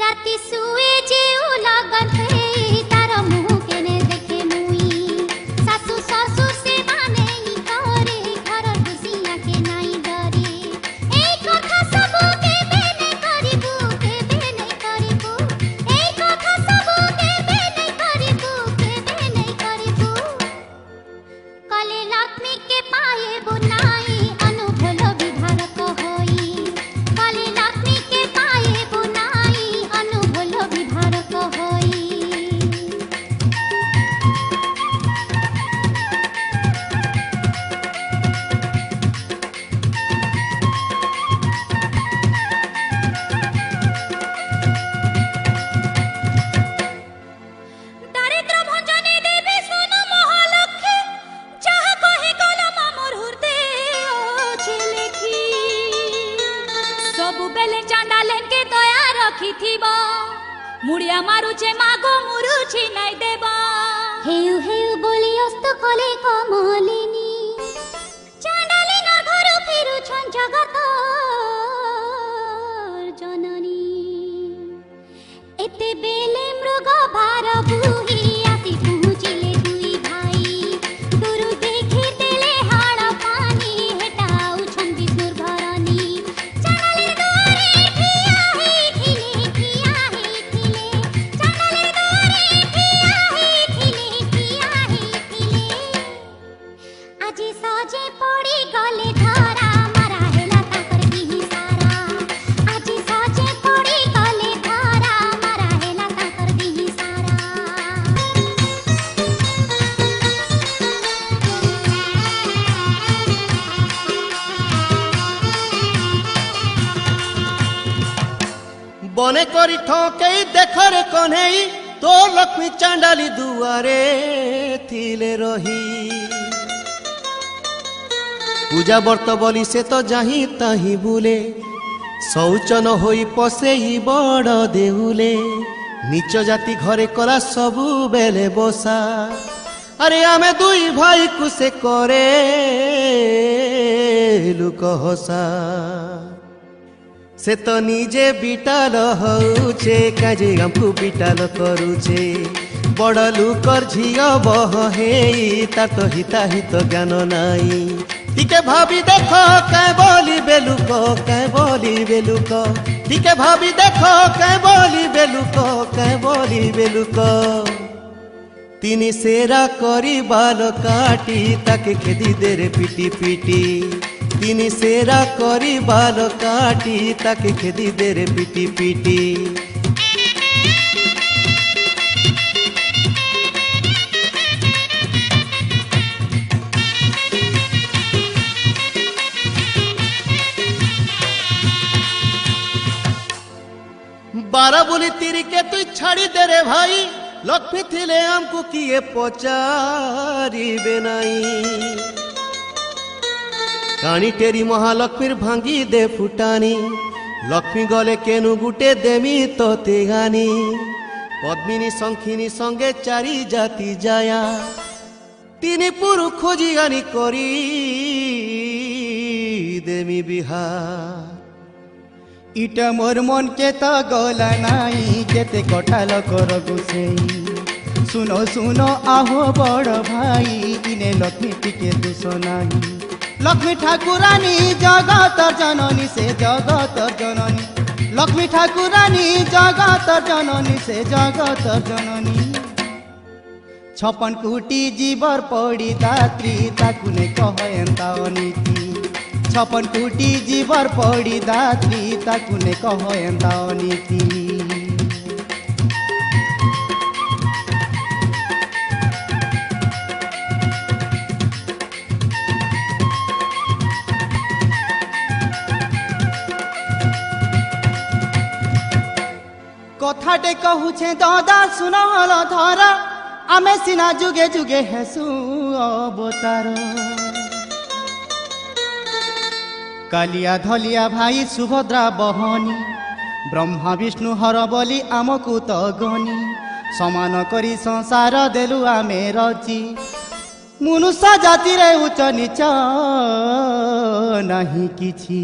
রাতি শুয়ে যে লগন তার মুহ কেনে দেখে মুই শাশু শ্বশুর সে মানে করে ঘর খুশিয়া কে নাই ডরে এই কথা সবু কেবে নাই করিবু কেবে নাই করিবু এই কথা সবু কেবে নাই করিবু কেবে নাই করিবু কলে লক্ষ্মী কে পায়ে বুনাই অনুভল বিধারক হই কলে লক্ষ্মী কে পায়ে বুনাই অনুভল বিধারক হই দারিদ্র ভঞ্জনী দেবী সোনু মহালক্ষ্মী যাহা কহি গলম মোর হৃদয় লেখি ସବୁବେଳେ ଚାଣ୍ଡାଲେଙ୍କେ ଦୟା ରଖିଥିବ ମୁଡ଼ିଆ ମାରୁଛେ ମାଗ ମୁରୁଛି ନାଇଁ ଦେବ হেউ হেউ বলি অস্ত কলে কমলিনী চাণ্ডালিনীর ঘর ফিরুছন জগত জননী এতে বেলে মৃগ ভার বুহি আসি পৌঁছিলে দুই ভাই দূরু দেখি দেলে হাড় পানি হেটাউছন বিষ্ণুর ঘরনী চাণ্ডালির দুয়ারে ঠিয়া হইଥିଲେ ঠিয়া হইଥିଲେ চাণ্ডালির দুয়ারে ঠিয়া হইଥିଲେ আজি সজে পড়ি গলে ধরা মারা হেলা তাকর দিহি সারা আজি সজে পড়ি গলে ধরা মারা হেলা তাকর দিহি সারা বনে করি ঠকেই দেখরে কনেই তো লক্ষ্মী চাণ্ডালি দুয়ারে থিলে রহি পূজা বর্ত বলি সে তো যাহি তাহি বুলে শৌচন হই পশেই বড় দেউলে নিচ জাতি ঘরে কলা সবু বেলে বসা আরে আমি দুই ভাই কুসে করে লুক হসা से तो निजे बिटाल होचे काजे हमको बिटाल करूचे बड़ लुकर झिया बह हे तार तो हिता हित ज्ञान नाई टिके भाभी देखो कै बोली बेलुक कै बोली बेलुक टिके भाभी देखो कै बोली बेलुक कै बोली बेलुक तिनी सेरा करी बाल काटी ताके खेदी दे रे पिटी पिटी तिनी सेरा करी बाल काटी ताके खेदी दे रे पिटी पिटी बारा बोली तिरी के तू छाड़ी दे रे भाई লক্ষ্মী থিলে আমকু কিয়ে পচারিবে নাই কাণী টেরি মহালক্ষ্মীর ভাঙ্গি দে ফুটানি লক্ষ্মী গলে কেনু গুটে দেমি তোতে গানি পদ্মিনী শঙ্খিনী সঙ্গে চারি জাতি যায়া তিনি পুরু খোঁজি গানি করি দেমি বিহা ইটা মোর মন কে তো গলা নাই যেতে কটাল কর গুছেই শুনো শুনো আহো বড় ভাই ইনে লক্ষ্মী টিকে দুষ নাই লক্ষ্মী ঠাকুরানী জগতর জননী সে জগতর জননী লক্ষ্মী ঠাকুরানী জগতর জননী সে জগতর জননী 56 কোটি জীবর পড়ি দাত্রী তাকু নে কহ এন্তা অনীতি 56 কোটি জীবর পড়ি দাত্রী তাকু নে কহ এন্তা অনীতি কথাটে কহুছে দাদা শুনো হল ধর আমি সিনা যুগে যুগে হেসু অবতার কালিয়া ধলিয়া ভাই সুভদ্রা বহনী ব্রহ্মা বিষ্ণু হর বলি আমকু তো গনি সমান করি সংসার দেলু আমি রচি মনুষ্য জাতিরে উচ্চ নিচ নাহি কিছু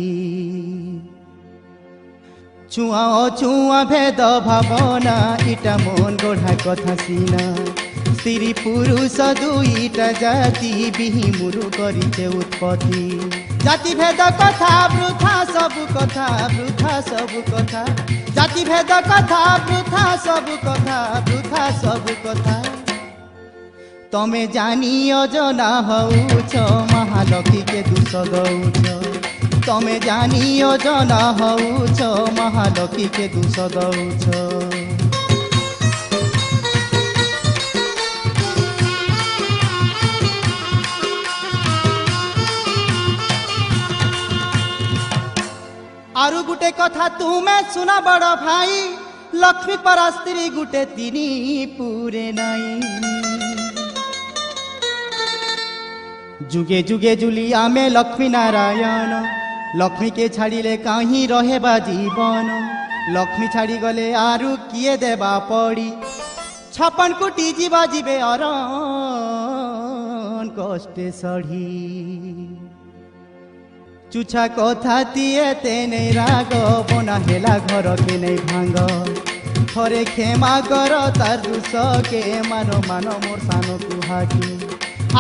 ছুঁয়া অছুঁয়া ভেদ ভাবনা ইটা মন গড়া কথা সিনা স্ত্রী পুরুষ দুইটা জাতি বিহিমুরু করিছে উৎপত্তি জাতি ভেদ কথা বৃথা সবু কথা বৃথা সবু কথা জাতি ভেদ কথা বৃথা সবু কথা বৃথা সবু কথা তমে জানি অজনা হউছ মহালক্ষ্মীকে দুষ দৌছ তমে জানি অজনা হউছ মহালক্ষ্মীকে দুষ দৌছ आरु गुटे कथा तुमे सुना बड़ भाई लक्ष्मी परा स्त्री गुटे तिनी पूरे नाई जुगे जुगे जुलिया में लक्ष्मी नारायण लक्ष्मी के छाड़िले कहीं रहेबा जीवन लक्ष्मी छाड़ी गले आरु किए देबा पड़ी 56 कोटी जीवा जीवे अरन कष्टे सढ़ी चुछा कथा तिए तेने राग बना हेला घर के नहीं भांग थरे क्षमा कर तार दुष के मानो मानो मोर सानो कुहाकी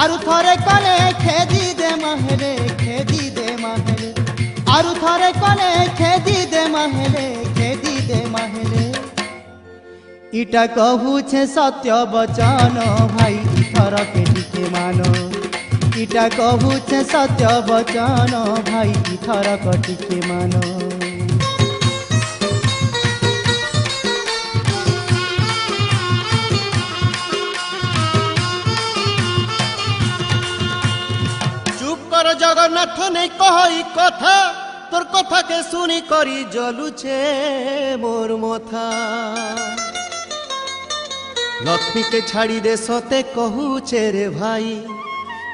आरु थरे कले खेदी दे महले खेदी दे महले आरु थरे कले खेदी दे महले खेदी दे महले इटा कहू छे सत्य वचन भाई थर के टिके मानो इटा कहू छे सत्य वचन भाई थर कटिके मानो चुप कर जगन्नाथ नहीं कही कथा तोर कथा के सुनी करी जलुछे मोर मथा लक्ष्मी के छाड़ी दे सते कहू छे रे भाई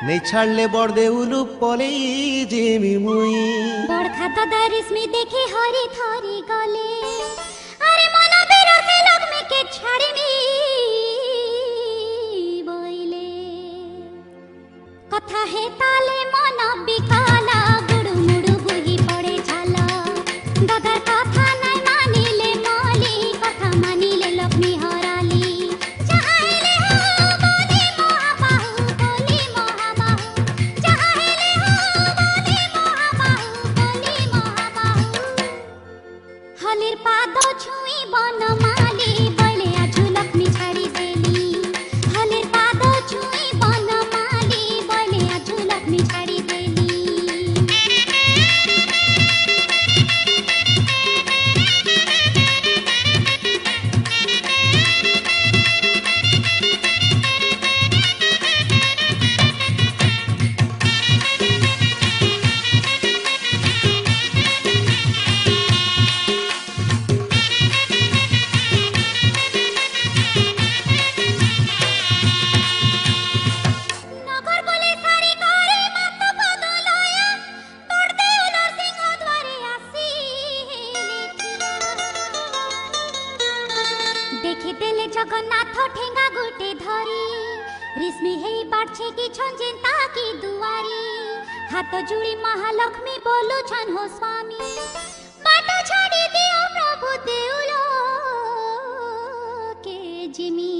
नहीं छाड़ले बड़ देउलु पले जेमी मुई बड़ खाता दारिस्मी देखे हरी थरी गले अरे मन बिरथे लक्ष्मी के छाड़िनी बोइले कथा हे ताले मन बिकाला गुडु मुडु बुही पड़े झाला दादा कथा नहीं मानिले मली कथा मानिले लक्ष्मी हराली चाहिले हो बोली महाबाहु बोली महाबाहु चाहिले हो बोली महाबाहु बोली महाबाहु हलिर पाद छुई बनमाली बले आजु लक्ष्मी छाड़ी देली हलिर पाद छुई बनमाली बले आजु लक्ष्मी छाड़ी देली देले जगन्नाथ ठेंगा गुटे धरी रिश्मी हेई पाछे की छंजिंता की दुआरी हाथ जुड़ी महालक्ष्मी बोलू छन हो स्वामी बाट छाड़ी दियो प्रभु देउलो के जिमी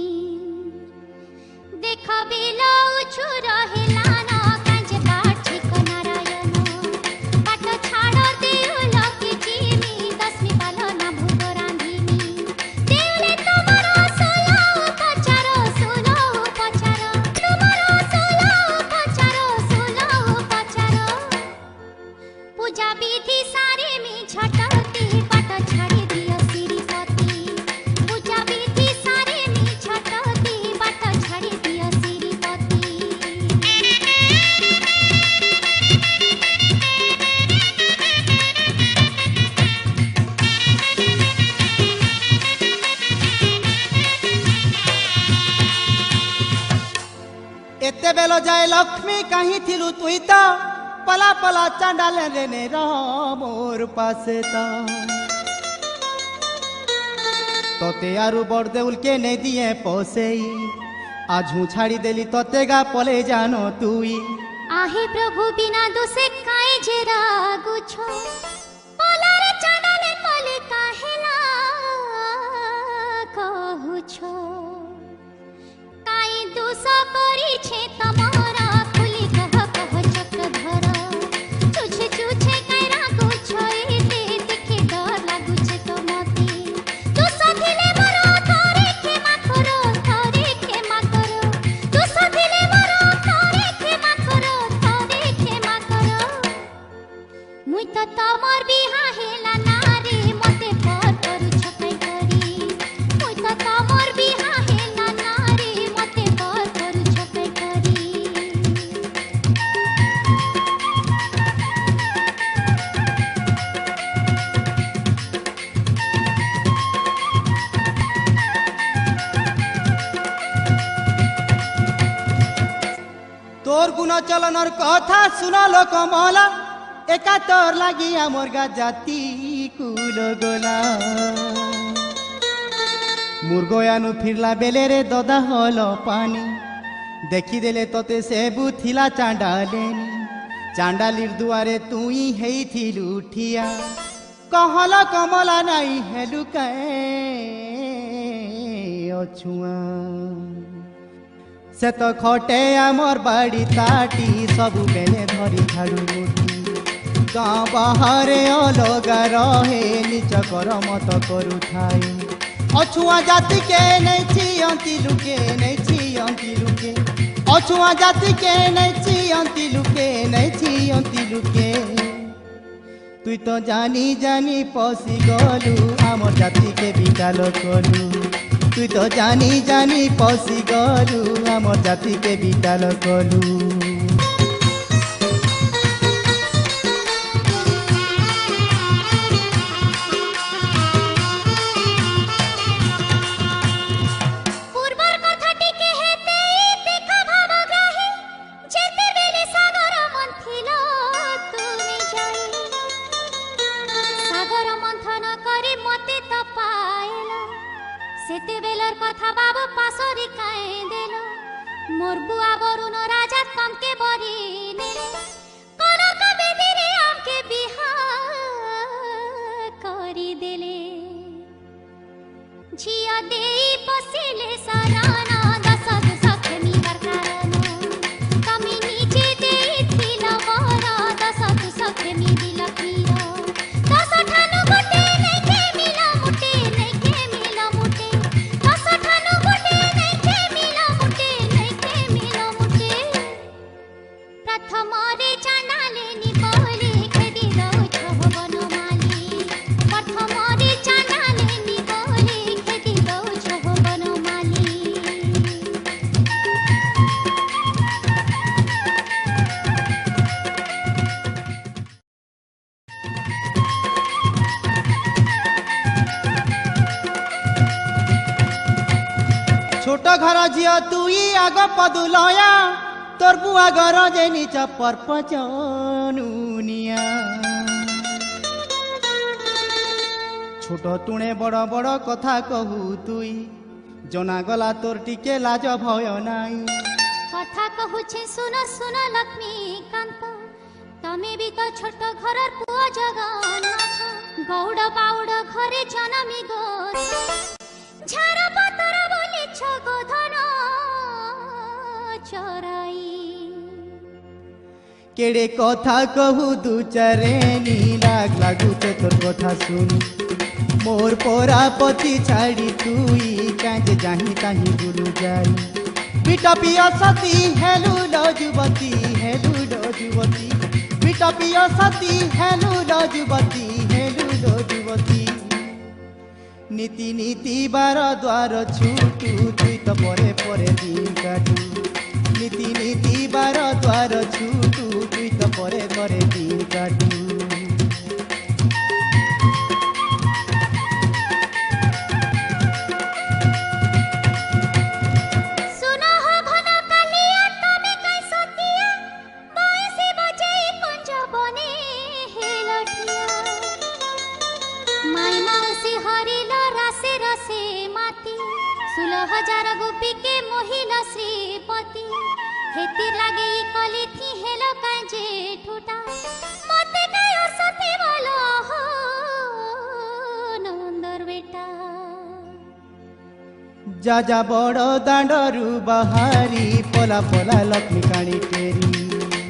देख बिलो उछु रहेला न कांजे बाट ठीक नारायण बाट छाड़ देउलो के जिमी दसमी पालो ना भूत रांधिनी देउले तमरो सोलो उपचारो तमरो सोलो उपचारो पूजा विधि सारे में छटती बाट छाड़ी दियो श्रीपति पूजा विधि सारे में छटती बाट छाड़ी दियो श्रीपति एते बेलो जाए लक्ष्मी कहीं थिलु तुई तो पला पला चांडाल लेने मोर पासे तोते आरु बड़ देउल के नहीं दिए पोसेई आजू छाड़ी देली तोते गा पले जानो तुई आहे प्रभु बिना दोषे काहे जे रागुछो पलारे चांडाले पले काहेला कहुछो काई दोष करी छे तमरा खुली कह चक्रधर छुछे छुछे काई रागुछो एते देखे डर लागुछे तो मते दोष थिले मरो तोरे क्षमा करो दोष थिले मरो तोरे क्षमा करो मुई तो तमर बिहा हेला नारे मते पर करू छकाई करी मुई तो तमर बिहा हेला नारे मते पर करू छकाई करी तोर गुण चलनर कथा सुना लोक मला एका तोर लागी आमर गा जाति कुल गोला मुर्गयानु फिरला बेले रे ददा हल पानी देखी देले तोते सेबु थिला चांडालेनी चांडालीर दुआरे तुई हेई थिलु उठिया कहल कमला नाई हेलु अछुआ से तो खटे आमर बाड़ी ताटी सबु बेले धरी झाड़ू मुठी गाँ बाहर अलगा रहे निज कर मत करू थाई अछुआ जाति के नहीं छियंती लुके नहीं छियंती लुके अछुआ जाति के नहीं छियंती लुके तुई तो जानी जानी पसी गलु आमर जाति के बिटाल कलु तुई तो जानी जानी पसी गलु आमर जाति के बिटाल कलु पूर्वर कथा टिके हेते देखा भावग्राही जेते बेले सागर मंथिल तुमे जाई सागर मंथन करे मते त पाएलो सेते बेलर कथा बाबू पासरी काए देलो मोर बुआ बरुण राजा तमके बरी नेले कनक बेदीरे आमके बिहा करी देले झिया देई बसिले सराना दस दुसखे मिबर कारण कमी नीचे देई थिल बरा दस दुसखे मिबिल पीर दस ठानु गोटे नैके मिला मुटे दस ठानु गोटे नैके मिला मुटे प्रथम रे चांडाले निकोले खेदी दो छो बनमाली प्रथम रे चांडाले निकोले खेदी दो छो बनमाली छोट घर झियो तुई आग पदुलया तोर बुआ घर जे निच परपचनुनिया छोट तुणे बड़ बड़ कथा कहू तुई জনাগলা তোর টিকে লাজ ভয় নাই কথা কহুছে শুন শুন লক্ষ্মীকান্ত তুমি বি তো ছোট ঘরর পুয়া জগন্নাথ গৌড় বাউড় ঘরে জনমি গো ঝাড় পতর বলিছ গোধন চরাই কেড়ে কথা কহু দু চারে লাগ লাগুছে তোর কথা শুনি মোর পরাপতি ছাড়ি তুই কাঁজে যাহি তাহি গুরু যাই বিটপিয় সতী হেলু লো যুবতী হেলু লো যুবতী বিটপিয় সতী হেলু লো যুবতী হেলু লো যুবতী নীতি নীতি বার দ্বার ছুটু তুই তো পরে পরে দিন কাটু নীতি নীতি বার দ্বার ছুটু তুই তো পরে পরে দিন কাটু सुनो हो घन कालिया तमे काई सतिया बयसे बजाई कुंज बने हेलठिया माई माउसी हरिल रासे रसे माती 16,000 गोपी के मोहिल श्रीपति हेतिर लागे ई कली थी हेलो कांजे ठुटा मते काई सती बोलो हो नंदर बेटा যা যা বড় দাণ্ডরু বাহারি পলা পলা লক্ষ্মী কাণী টেরি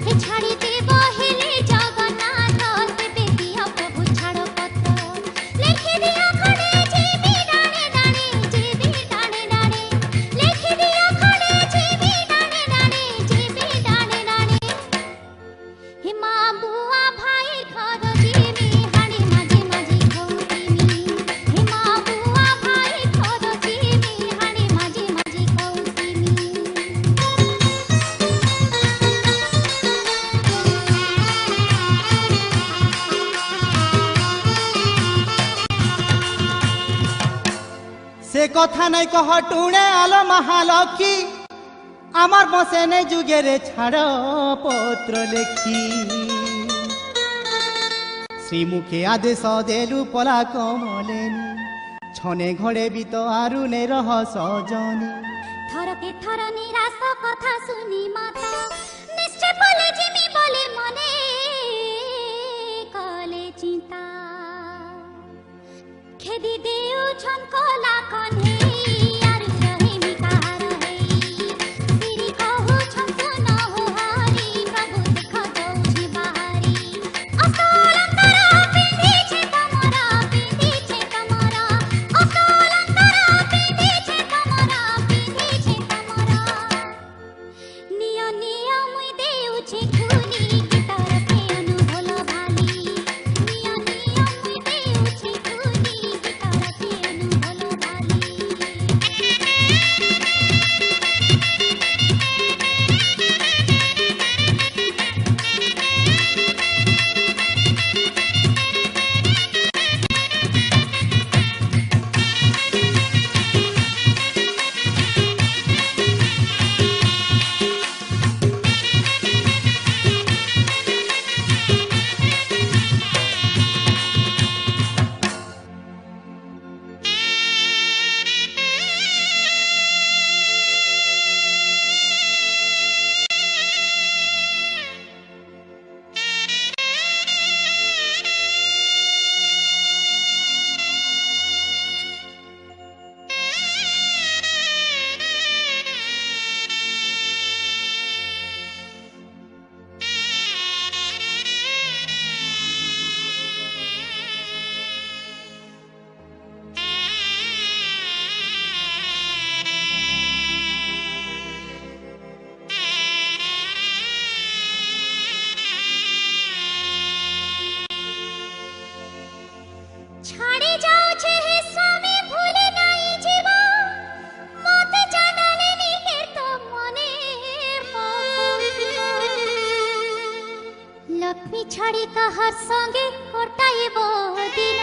हे छाड़ी देव हेले जगन्नाथ तेबे दिया प्रभु छाड़ पत्र लेखि दिया खड़े जीवी डाणे डाणे जीवी डाणे डाणे लेखि दिया खड़े जीवी डाणे डाणे जीवी डाणे डाणे हे माँ बुआ भाई घर जीवी हाणी माझी माझी खौतीमी हे माँ बुआ भाई घर जीवी हाणी माझी माझी खौतीमी সে কথা নাই কহ টুণে আলো মহালক্ষী আমার বসে নে যুগেরে ছাড় পত্র লেখি শ্রীমুখে আদেশ দেলু পলা কমলেনি ছনে ঘরে বিত আরু নে রহ সজনী থরকে থর নিরাশ কথা শুনি মাতা নিশ্চয় বলে জিমি বলে মনে কলে চিন্তা খেদি দেউ ছনকলা কনে আর রহিমি কাহার হেই সিরি কহু ছনকু নহু হারি প্রভু দেখ দৌছি বাহারি অস্তলঙ্কার পিঁধিছে তমরা অস্তলঙ্কার পিঁধিছে তমরা নিয় নিয় মুই দেউছি খুলি গীতর কে অনুভল ভালি নিয় নিয় মুই দেউছি খুলি গীতর কে অনুভল ভালি ছাড়ি যাওছে হে স্বামী ভুলি নাই জীব মতে জানালে নিকের তো মনে লক্ষ্মী ছাড়ি কাহার সঙ্গে কটাইব দিন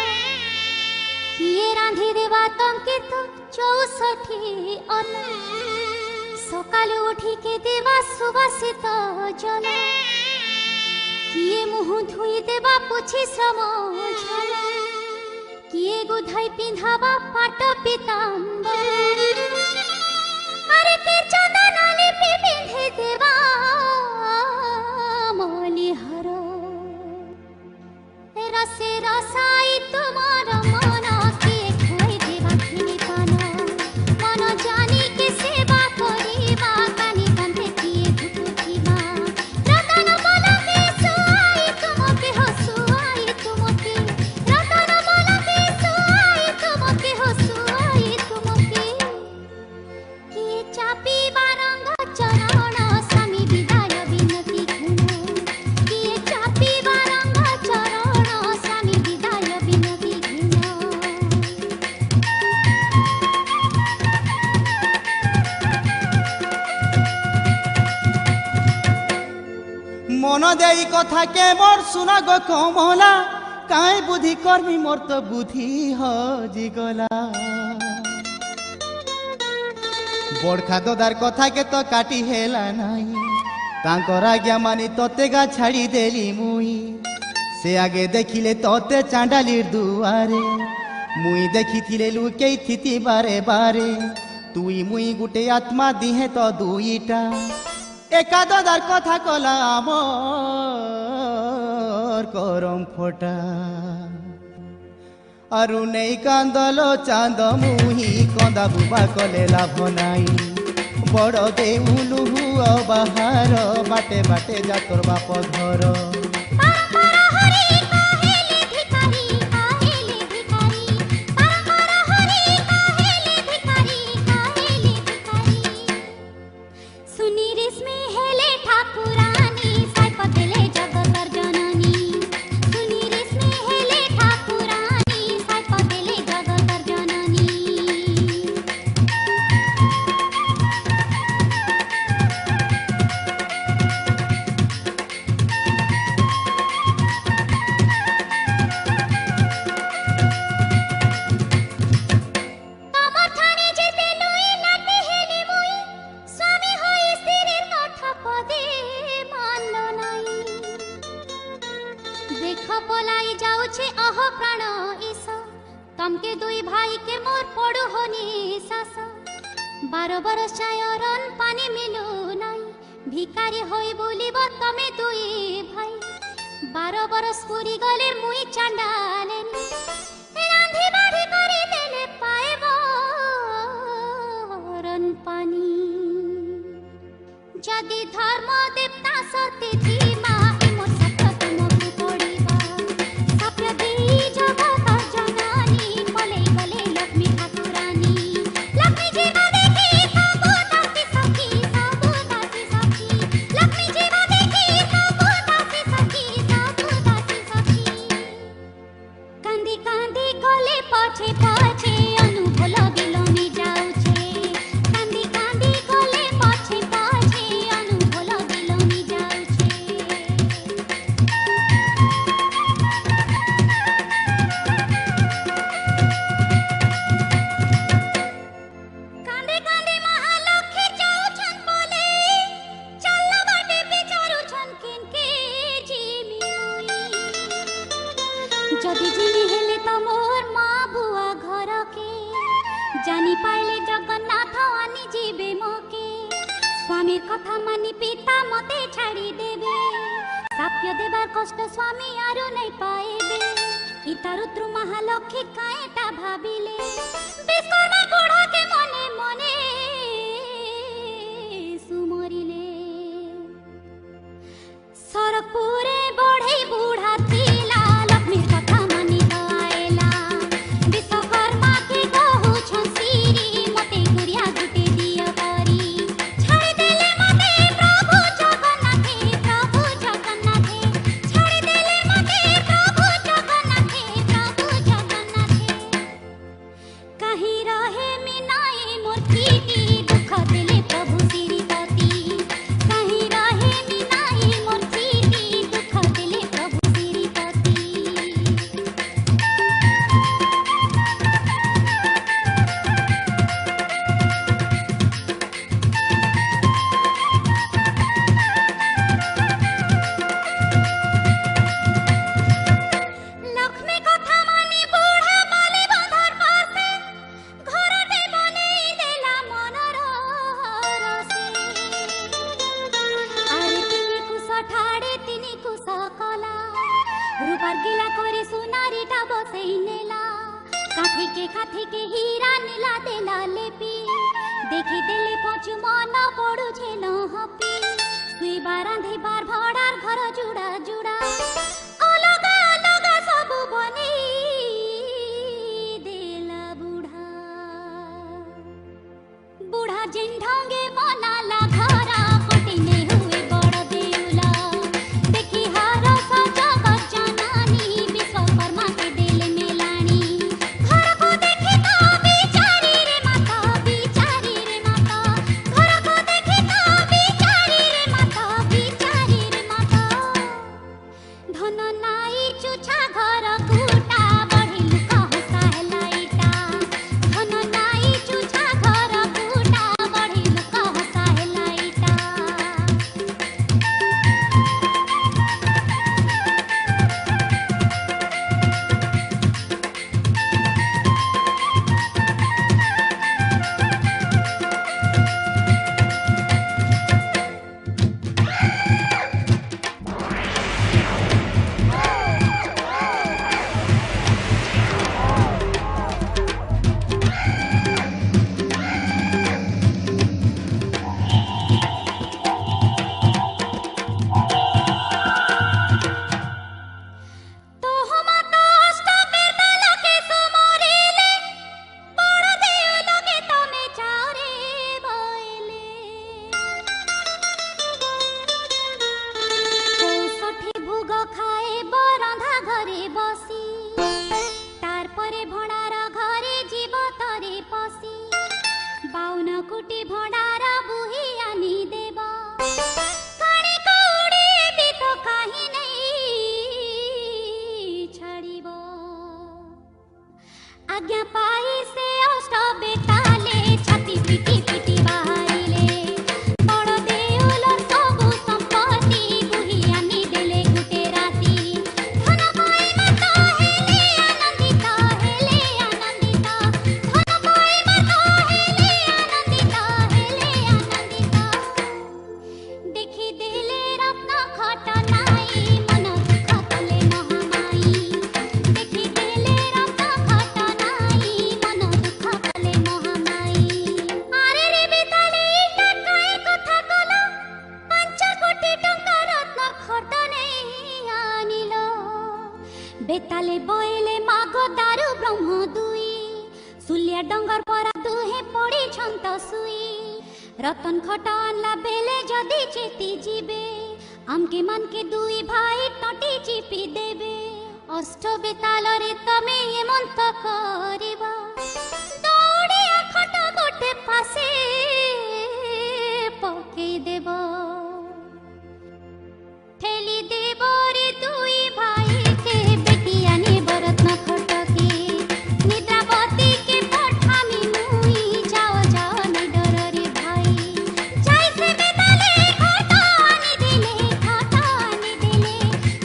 কিয়ে রাঁধি দেবা তমকে তো 64 অন্ন সকালে উঠিকে দেবা সুবাসিত জল কিয়ে মুহ ধুই দেবা পুছি শ্রম ঝল কিয়ে গোধাই পিন্ধাবা পাট পিতাম্বর के चंदन लिपि पिंधे देवा मोली हरो रसे रसाई तुम्हार मन के खोई देवा खिली पान मन जानी के सेवा करिबा कानी कंते किए घुटुथिबा रतन मन के सुआई तुमके हसुआई तुमके रतन मन के सुआई तुमके हसुआई तुमके किए चापी बारंग चरण स्वामी विदाय विनती घुनो किए चापी बारंग चरण स्वामी विदाय विनती घुनो मन देई कथा के मोर सुना गो कमला काई बुद्धि कर्मी मोर तो बुद्धि हजी गला बड़खा ददार कथा के तो काटी हेला नहीं तांकर आज्ञा मानी तोते गा छाड़ी देली मुई से आगे देखिले तोते चांडालीर दुआरे मुई देखिथिले लुकेई थिति बारे बारे तुई मुई गुटे आत्मा दिहे तो दुईटा एका ददार कथा कला आमर करम फोटा आरु नहीं कांदलो चांद मुही कंदा बुबा कले लाभ नाई बड़ देउलु हुआ बाहर बाटे बाटे जा तोर बाप घर परंपरा हरि काहेले भिखारी काहेले भिखारी परंपरा हरि काहेले भिखारी काहेले भिखारी सुनी रेशमी हेले ठाकुरानी साइपतेले जगतर जननी सुनी रेशमी हेले ठाकुरानी साइपतेले जगतर जननी तमर ठाणे जेते लुई लाटे हेली मुई स्वामी होई स्थिरेर कथा पदे मानलो नाई देख पलाई जाउछे अह प्राण ईश तमके दुई भाई के मोर पड़ु होनी सास 12 बरस चायरन पानी मिलु नाई भिकारी होई बोलिब तमे दुई भाई 12 बरस पूरी गले मुई चांडालेनी रांधी बाढ़ी करी देले पाएब रन पानी जदि धर्म देवता सती धीमा इमोर सत्य तुमके पड़िबा सप्य देई जगत जननी पले गले लक्ष्मी ठाकुरानी लक्ष्मी जीवा देखी सबु दासी सखी लक्ष्मी जीवा देखी सबु दासी सखी कांदी कांदी गले पछे पछे अनुभव लगिलो मी जाउछे कांदी कांदी गले पछे पछे अनुभव लगिलो मी जाउछे कांदे कांदे महालक्ष्मी जाउछन बोले चल्ला बाटे बिचारुछन किनके जिमी जदि जिमी हेले त मोर माँ बुआ घर के जानी पाइले जगन्नाथ आनी जीवे मोके स्वामी कथा मानी पिता मते छाड़ी देबे साप्य देबार कष्ट स्वामी आरो नहीं पाएबे इतारुत्रु महालक्ष्मी काएटा भाबिले विश्वकर्मा गोढ़ा के मने मने सुमरिले सरकपुरे बढ़े बूढ़ा थिला लक्ष्मी कथा मानी आएला विश्वकर्मा के कहू छसीरी मते गुड़िया गुटे दिया करी छाड़ी देले मते प्रभु जगन्नाथे छाड़ी देले मते प्रभु जगन्नाथे कहीं रहे मिनाई मोर प्रीति दुख दिले प्रभु श्रीपति कहीं रहे मिनाई मोर प्रीति दुख दिले प्रभु श्रीपति लक्ष्मी कथा मानी बूढ़ा बाले बांधर पासे घरटे बनेई देला के खाथी के हीरा नीला देला लेपी देखी देले पचु मन पड़ू छे न हपी सुईबा रांधी बार भड़ार घर जुड़ा जुड़ा अलगा अलगा सब बनी देला बुढ़ा बुढ़ा जिन ढंगे बनाला घरा फटी ने हुए बड़ देउला देखी हार सजग जनानी विश्वकर्मा के दिल में लानी घर को देखी तो बिचारी रे माता घर को देखी तो बिचारी रे माता धन नाई चुछा घर कूटा बढ़ी लुका हंसा है लाइटा धन नाई चुछा घर कूटा बढ़ी लुका हंसा है लाइटा तो हम तो अष्ट बेताल के सुमरिले बड़ देव लगे तमे चारे बइले चौसठी भोग खाए बरंधा घरे बसी तार परे भणार घरे जीव तरे पसी 52 कोटी भणार बुही आनी देव काणी कौड़ी भी तो काही नहीं छाड़िब आज्ञा पाई से अष्ट बेताले छाती पिटी पिटी बाहरिले बड़ देउलर सबु संपत्ति बुही आनी देले गुटे राती धन पाई मत हेले आनंदित धन पाई मत हेले आनंदित देखी देले रत्न खट नाई मन दुख कले महामाई देखी देले रत्न खट नाई मन दुख कले महामाई आरे रे बेताले इटा काय कथा कलो 5 कोटी टंका रत्न खट नहीं आनिलो बेताले बोइले मागो दारु ब्रह्म दुई सुलिया डंगर परा दुहे पड़ी छंत सुई रतन खट आनला बेले जदी चेती जीबे आमके मन के दुई भाई टटी चिपी देबे अष्ट बेताल रे तमे एमंत करिबा दौड़िया खट गोटे पासे पकेई देब ठेली देब रे दुई भाई के बेटिया ने बरत्न खट के निद्रावती के पठामी मुई जाओ जाओ नहीं डर रे भाई जाई से बेताले खट आनी देले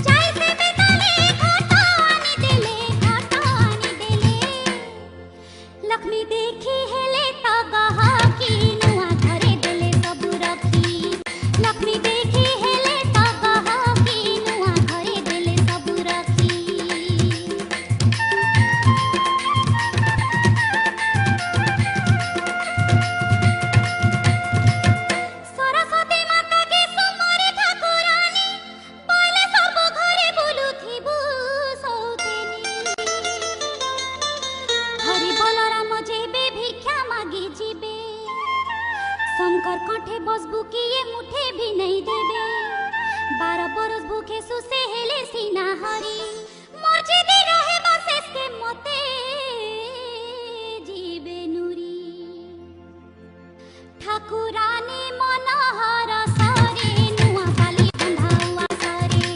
जाई से बेताले खट आनी देले लक्ष्मी देखी हेले तो गहा की नुआ घरे देले सब रखी लक्ष्मी देखी हेले तो गहा की नुआ घरे देले सब रखी सरस्वती माता के सुमरे ठाकुरानी बोले सब घरे बुलुथिबु सौतेनी हरि बलराम जेबे भिक्षा मागी जीबे शंकर कंठे बसबु किए मुठे भी नहीं देबे 12 बरस भूखे सुसे हेले सीना हरी मर्जी दी रहे बस इसके मते जीबे नूरी ठाकुरानी मनोहर सरे नुआ बाली बंधाउआ सरे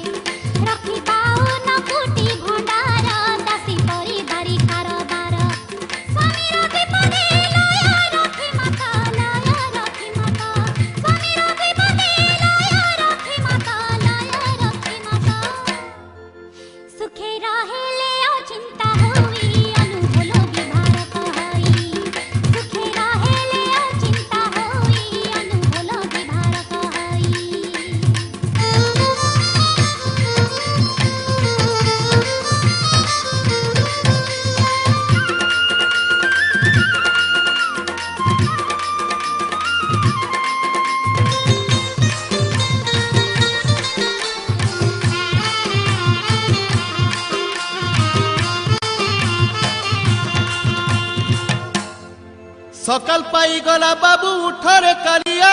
रखी पाऊ न कोटी भंडार दासी परी बारी कारबार स्वामी रखी पदे लय रखी माता स्वामी रखी पदे लय रखी माता सुखे रहेले अचिंता होई अनुभलो विभार कहई सुखे रहेले अचिंता होई अनुभलो विभार সকাল পাই গলা বাবু উঠরে কালিয়া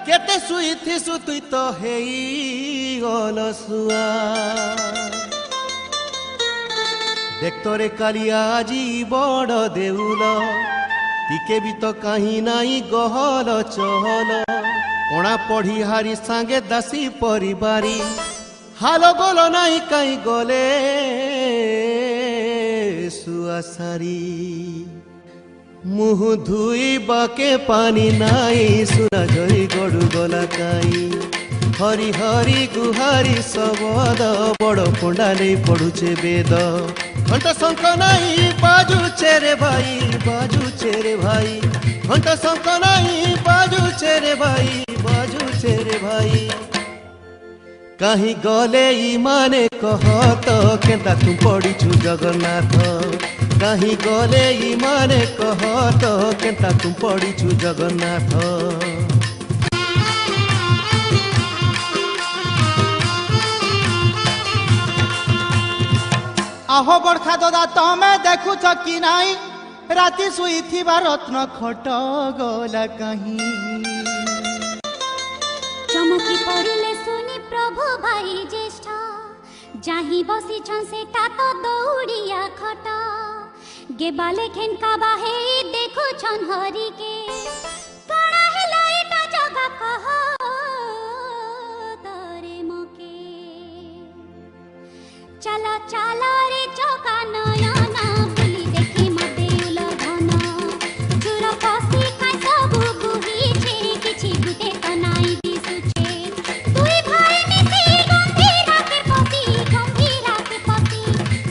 কেতে শুইথিসু তুই তো হেই গল শুয়া দেখতরে কালিয়া আজি বড় দেউল টিকে বি তো কাহি নাই গহল চহল পଣା পঢ়ি হারি সাঙ্গে দাসী পরিবারি হাল গোল নাই কাই গলে শুয়া সারি মুহ ধুই বাকে পানি নাই সুনা ঝরি গড়ু গলা কাই হরি হরি গুহারি শবদ বড় পଣ୍ଡা নেই পড়ুছে বেদ ঘণ্ট শঙ্খ নাই বাজুছে রে ভাই বাজুছে রে ভাই ঘণ্ট শঙ্খ নাই বাজুছে রে ভাই বাজুছে রে ভাই কাহি গলে ইমানে কহ তো কেন্তা তু পড়িছু জগন্নাଥ কাহি গলে ইমানে কহ তো কেন্তা তু পড়িছু জগন্নাଥ আহো বর্ষা দাদা তমে দেখুছ কি নাই রাতি শুইথিবা রত্ন খট গলা কাহি চমকি পড়িলে শুনি প্রভু ভাই জ্যেষ্ঠ যাহি বসিছন সেটা তো দৌড়িয়া খট গেবালে খেনকা বাহে দেখুছন হরিকে কণা হেলা এটা জগা কহ তরে মকে চলা চলা রে চকা নয়না বুলি দেখি মতে উলঘন চুর পশি খাই সবু বুহিছে কিছু গুটে তো নাই দিশুছে দুই ভাই মিশি গম্ভীরাকে পতি গম্ভীরাকে পতি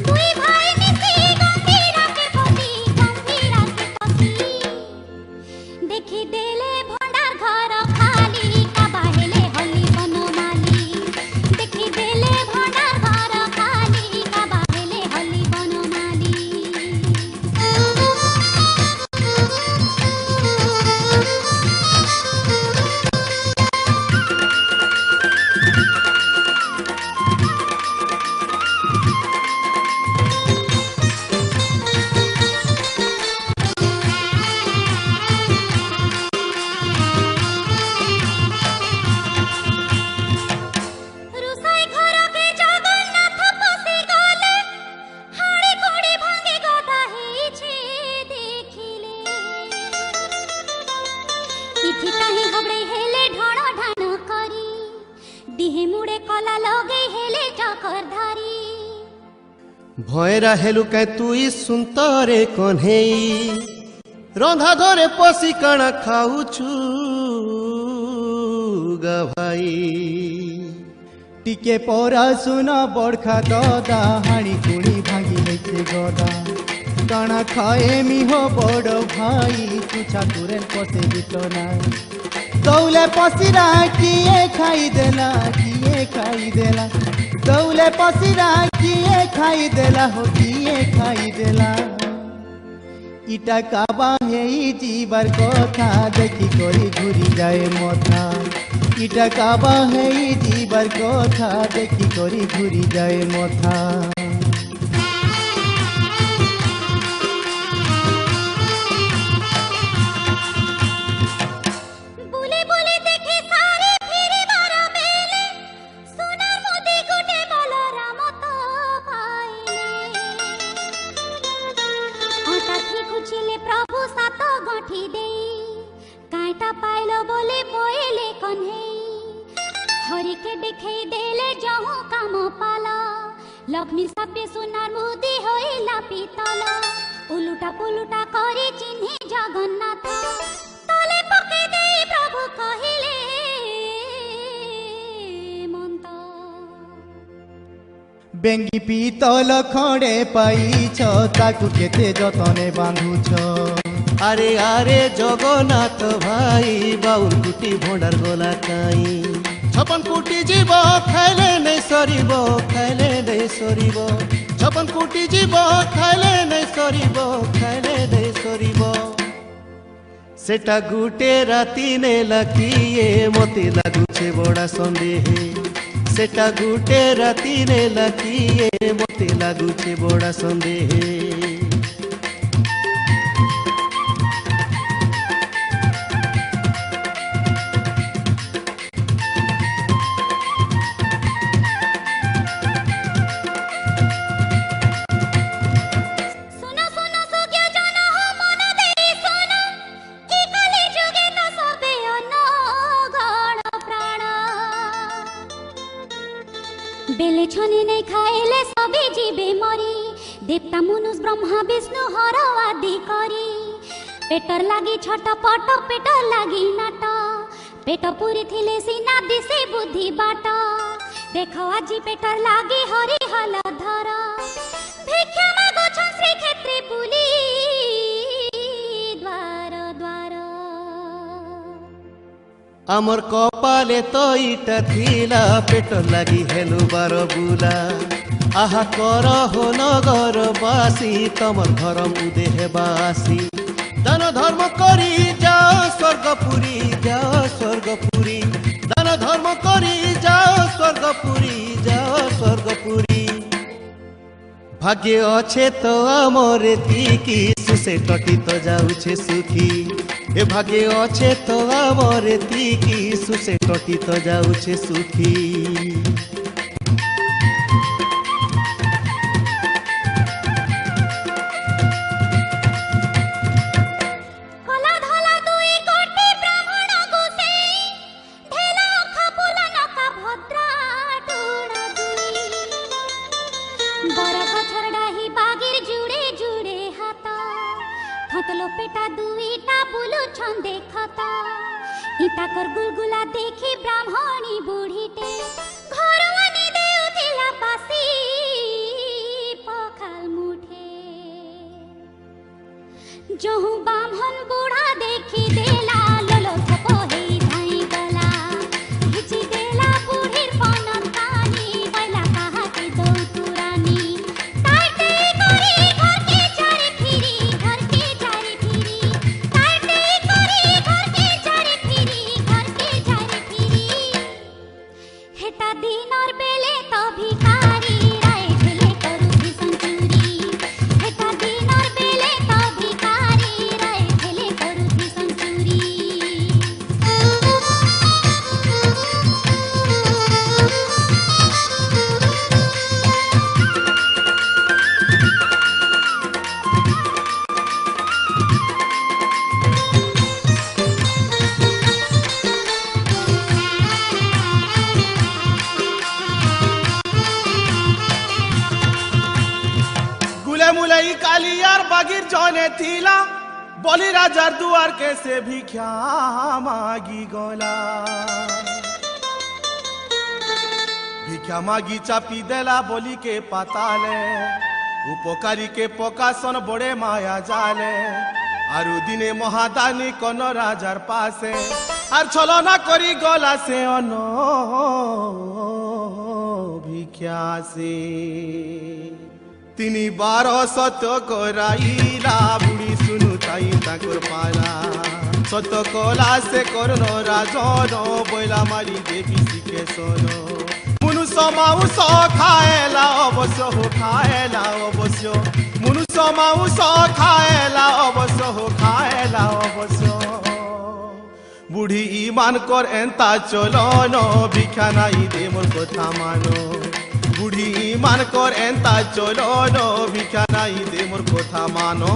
দুই ভাই মিশি গম্ভীরাকে পতি গম্ভীরাকে পতি দেখি দেলে ভণ্ডার ঘর খালি কাবা হেলে হলি বনমালি দেখি দেলে ভণ্ডার ঘর খালি কাবা হেলে হলি বনমালি রুসাই ঘরকে জগন্নাথ পশি গলে হাড়ি কোড়ি ভাঙে গদা হেছে দেখিলে ইথি তাহি হবড়ে হেলে ঢণ ঢণ করি দিহে মুড়ে কলা লগে হেলে চকর ধারি ভয়রা হেলু কে তুই সুন্তরে কন্হেই রন্ধা ধরে পশি কাଣା খাউছু গা ভাই টিকে পরা শুনা বড়খা দাদা হাড়ি কুড়ি ভাঙি হইছে গদা কানা খায়ে মিহ বড় ভাই তুছা তুরেন পশে গিত না দৌলে পশিরা কিয়ে খাই দেলা কিয়ে খাই দেলা দৌলে পশিরা কিয়ে খাই দেলা হো কিয়ে খাই দেলা ইটা কাবা হেই জীবার কথা দেখি করি ঘুরি যায় মথা ইটা কাবা হেই জীবার কথা দেখি করি ঘুরি যায় মথা বুলি বুলি দেখি সারে ফিরিবার বেলে সোনার মধ্যে গোটে বলরাম তো পাইলে হঠাৎ খুঁজিলে প্রভু সাত গঁঠি দেই কাঁটা পাইল বলে বইলে কন্হেই হরিকে দেখেই দেলে যহু কাম পালা লক্ষ্মী সাপে সোনার মুদি হইলা পিতল উলুটা পুলুটা করে চিহ্নে জগন্নাথ তলে পকে দেই প্রভু কহিলে মন্ত বেঙ্গি পিতল খড়ে পাইছ তাকু কেতে যতনে বাঁধুছ আরে আরে জগন্নাথ ভাই বাউল কুটি ভণ্ডার গলা কাই ছপন কুটি জীব খাইলে নেই সরিব খাইলে নেই সরিব ছপন কুটি জীব খাইলে নেই সরিব খাইলে নেই সরিব সেটা গুটে রাতি নেলা কিয়ে মতে লাগুছে বড়া সন্দেহে সেটা গুটে রাতি নেলা কিয়ে মতে লাগুছে বড়া সন্দেহে देवता मनुष ब्रह्मा विष्णु हर आदि करी पेटर लागी छटपट पेटर लागी नाट पेट पूरी थिले सीना दिसे बुद्धि बाट देखो आज पेटर लागी हरि हल धर भिक्षा मागो छ श्री क्षेत्री बुली द्वार द्वार आमर कपाले तो इटा थिला पेट लागी हेलु बार बुला आहा कर हो नगर बासी तमर धर्म उदे हेबासी दान धर्म करी जाओ स्वर्गपुरी जाओ स्वर्गपुरी दान धर्म करी जाओ स्वर्गपुरी जाओ स्वर्गपुरी भाग्य अच्छे तो आमर एतिकी सुसे टटी तो जाउछे सुखी ए भाग्य अच्छे तो आमर एतिकी सुसे टटी तो जाउछे सुखी पेटा दुईटा बुलु छंदे खता इता कर गुलगुला देखी ब्राह्मणी बुढ़ीटे घरवानी देउथिला पासी पखाल मुठे जहु ब्राह्मण बूढ़ा देखी देला लोलो सपो हेई धाई गला हिची देला बुढ़ीर पनतानी बैला कहा की दौ तुरानी ताइते करी घर के चारे फिरी घर के चारे फिरी ताइते करी घर के चारे फिरी हेता दिनर बेले तो भिखारी राय भेले करू भीषण चूरी हेता दिनर बेले तो भिखारी राय भेले करू भीषण चूरी गुले मुलई कालियार बागिर जने थिला बोली राजार दुआर के से भिक्षा मागी गोला भिक्षा मागी चापी देला बोली के पाताले उपकारी के पोकासन बड़े माया जाले आरु दिने महादानी कोन राजार पासे আর ছলনা করি গলা সে অন ভিক্ষাসে তিনি 12 শত করাইলা বুড়ি শুনু তাই তাকর পালা সত কলা সে করন রাজন বইলা মারি দেবী শিখে শোন মনুষ্য মাউস খায়লা অবশ্য খায়লা অবশ্য মনুষ্য মাউস খায়লা অবশ্য খায়লা অবশ্য বুড়ি ইমান কর এন্তা চলন ভিক্ষা নাই দে মোর কথা মানো বুড়ি ইমান কর এন্তা চলন ভিক্ষা নাই দে মোর কথা মানো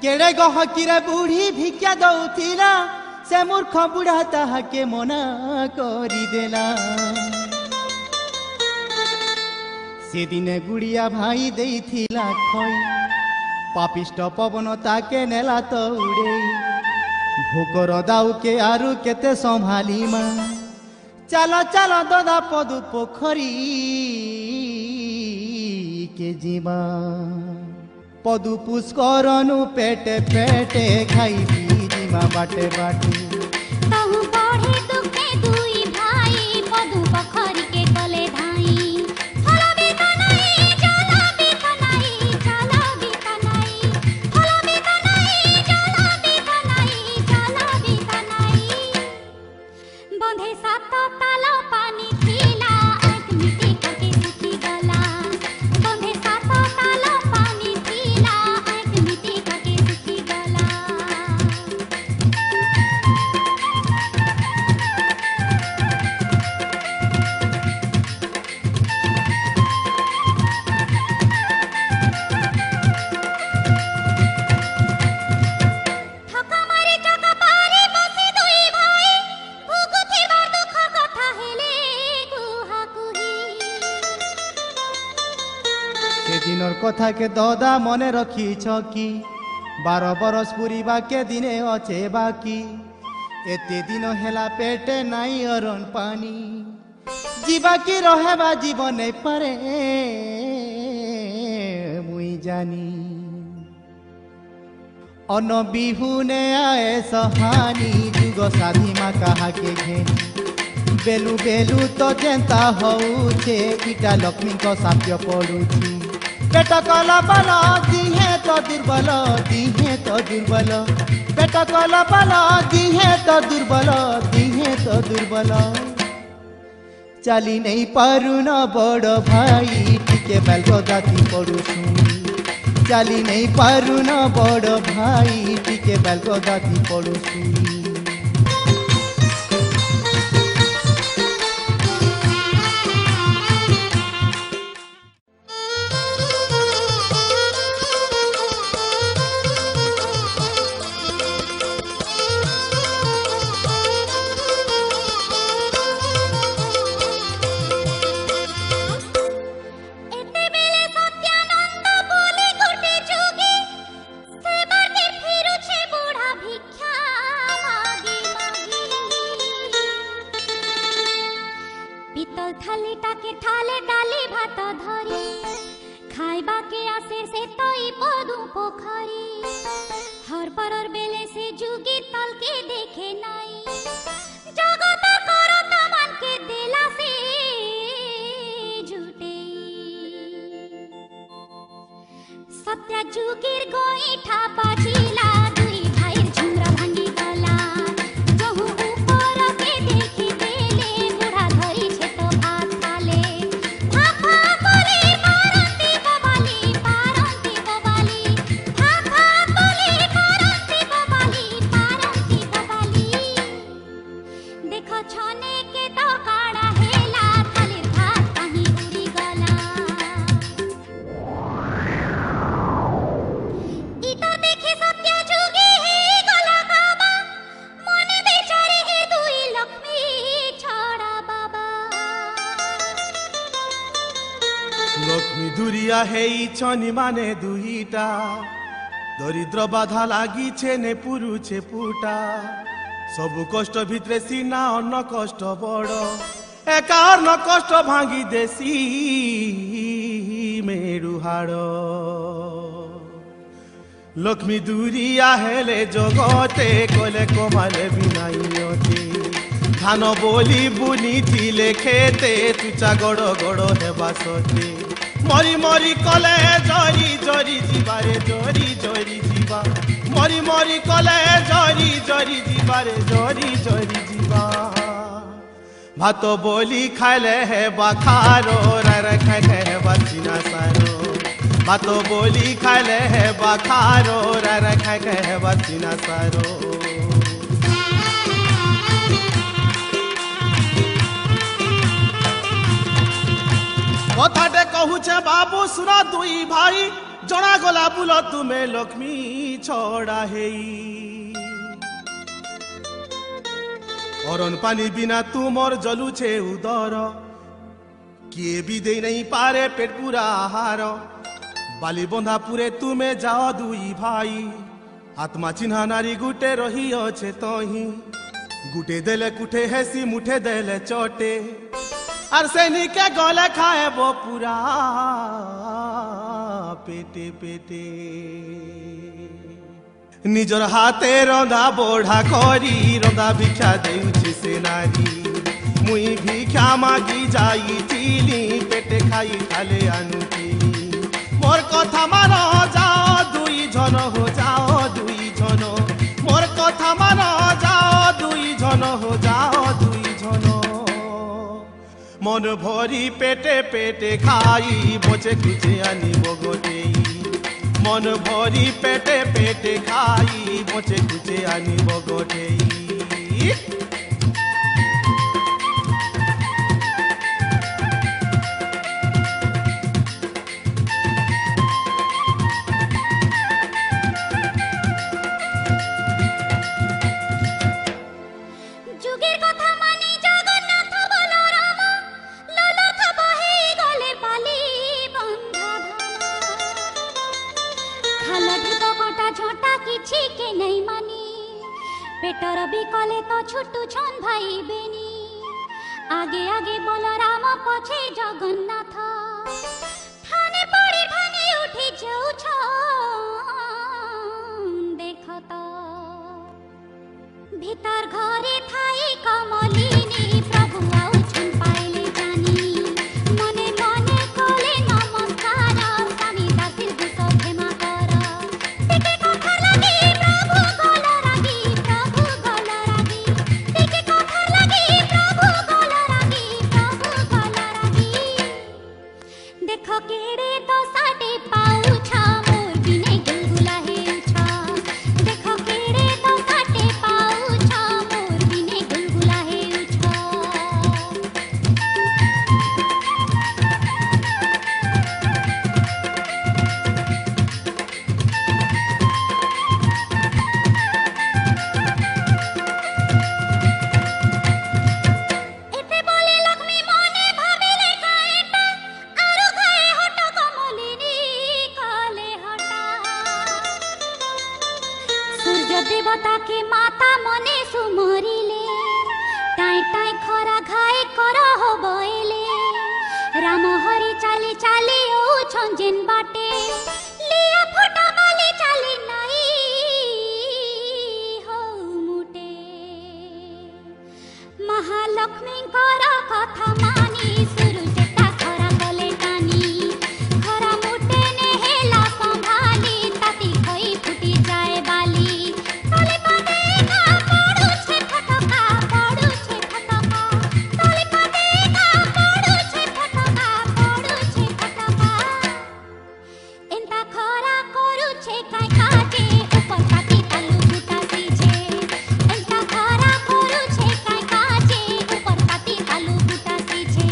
केड़े गहकिरे बुढ़ी भिक्षा दउथिला से मूर्ख बुढ़ा ताहाके मना करी देला से दिने गुड़िया भाई देइथिला खई पापिष्ट पवन ताके नेला तो उड़े भोकर दाऊ के आरु केते संभाली मा चलो चलो ददा पदु पोखरी के जीवा पदु पुष्करनु पेटे पेटे खाई जीवा बाटे बाटे तहु बढ़े दुखे दुई भाई पदु पोखरी के कले धाई फल बीत नहीं जल बीत नहीं जल बीत नहीं फल बीत नहीं जल बीत नहीं जल बीत नहीं बंधे सात ताल पानी थिला आँख मिटी करके सुखी गला बंधे सात ताल पानी थिला आँख मिटी करके सुखी गला কথাকে দদা মনে রখিছ কি 12 বরস পুরিবাকে দিনে অছে বাকি এতে দিন হেলা পেটে নাই অরণ পানি जीवा की रहेबा जीवन नहीं पारे मुई जानी अन बिहुने आए सहानी जुग साधी मा कहा के घेनी बेलु बेलु तो जेंता होउछे इटा लक्ष्मी को साप्य पड़ुची पेट कला बल दिहे तो दुर्बल दिहे तो दुर्बल पेट कला बल दिहे तो दुर्बल दिहे तो दुर्बल चाली नहीं पारु न बड़ भाई टिके बेल दाती पड़ू सुनी चाली नहीं पारु न बड़ भाई टिके बेल दाती पड़ू सुनी छनी माने दुईटा दरिद्र बाधा लागी ने पुरुछे पुटा सबु कष्ट भितरे सीना अन्न कष्ट बड़ एका अन्न कष्ट भांगी देसी मेरु हाड़ लक्ष्मी दुरिया हेले जगते कले कमाले बिनाइते धान बोली बुनी थिले खेते तुचा गड़ गड़ हेबा सते मरी मरी कले जरी जरी जीवारे जरी जरी जीवा मरी मरी कले जरी जरी जीवारे जरी जरी जीवा भात बोली खाले है बाखारो रर खाले है बचिना सारो भात बोली खाले है बाखारो रर खाले है बचिना सारो कथाटे कहूचे बाबू सुना दुई भाई जना गला बुल तुम्हें लक्ष्मी छड़ा हेई अरन पानी बिना तुमर जलुछे उदर किए भी दे नहीं पारे पेट पूरा आहार बाली बंधा पूरे तुम्हें जाओ दुई भाई आत्मा चिन्हा नारी गुटे रही अच्छे तही गुटे देले कुठे हेसी मुठे देले चटे और सैनी के गले खाए वो पूरा पेटे पेटे निजर हाथे रंधा बोढ़ा करी रंधा भिक्षा देउछि से नारी मुई भिक्षा मागी जाई चिली पेटे खाई खाले आनुची मोर कथा मान जाओ दुई जन हो जाओ दुई जन मोर कथा मान जाओ दुई जन हो जाओ दुई जन मन भरी पेटे पेटे खाई बोचे कुचे आनी बगटे मन भरी पेटे पेटे खाई बोचे कुचे आनी बगटे পেটর বিকলে তো ছুটু ছন ভাই বেনি আগে আগে বলরাম পছে জগন্নাথ ঠানে পড়ে ভাঙি উঠি যাউছ দেখ তো ভিতর ঘরে থাই কমলিনী প্রভু আউছন পাইলে জানি মনে মনে কলে নমস্কার স্বামী দাসীর দুঃখ ক্ষমা কর টিকে কথা লাগি প্রভু গল রাগি প্রভু গল রাগি টিকে কথা লাগি প্রভু গল রাগি প্রভু গল রাগি দেখ কেড়ে তো সাটে পাউছ মোর বিনে গুলগুলা হেউছ দেখ কেড়ে তো সাটে পাউছ মোর বিনে গুলগুলা হেউছ এতে বলে লক্ষ্মী মনে ভাবিলে কায়েটা আরো গায়ে হট কমলিনী কালে হটা সূর্য দেবতাকে মাতা মনে সুমরিলে টাই টাই খরা ঘায়ে কর হবইলে রাম হরি চালি চালি ও ছঞ্জেন বাটে লিয়া ফটা বালি চালি নাই হো মুটে মহালক্ষ্মীଙ୍କର কথা মানি সূর্যটা খরা গলে টানি খরা মুটে নে হেলা সম্ভালি তাতি খই ফুটি যায় বালি তলে পাদে গা পড়ুছে ফটকা পড়ুছে ফটকা তলে পাদে গা পড়ুছে ফটকা পড়ুছে ফটকা এন্তা খরা କରୁছে কাই কাজে উপর পাতি তালু গুটা সিঝে এন্তা খরা କରୁছে কাই কাজে উপর পাতি তালু গুটা সিঝে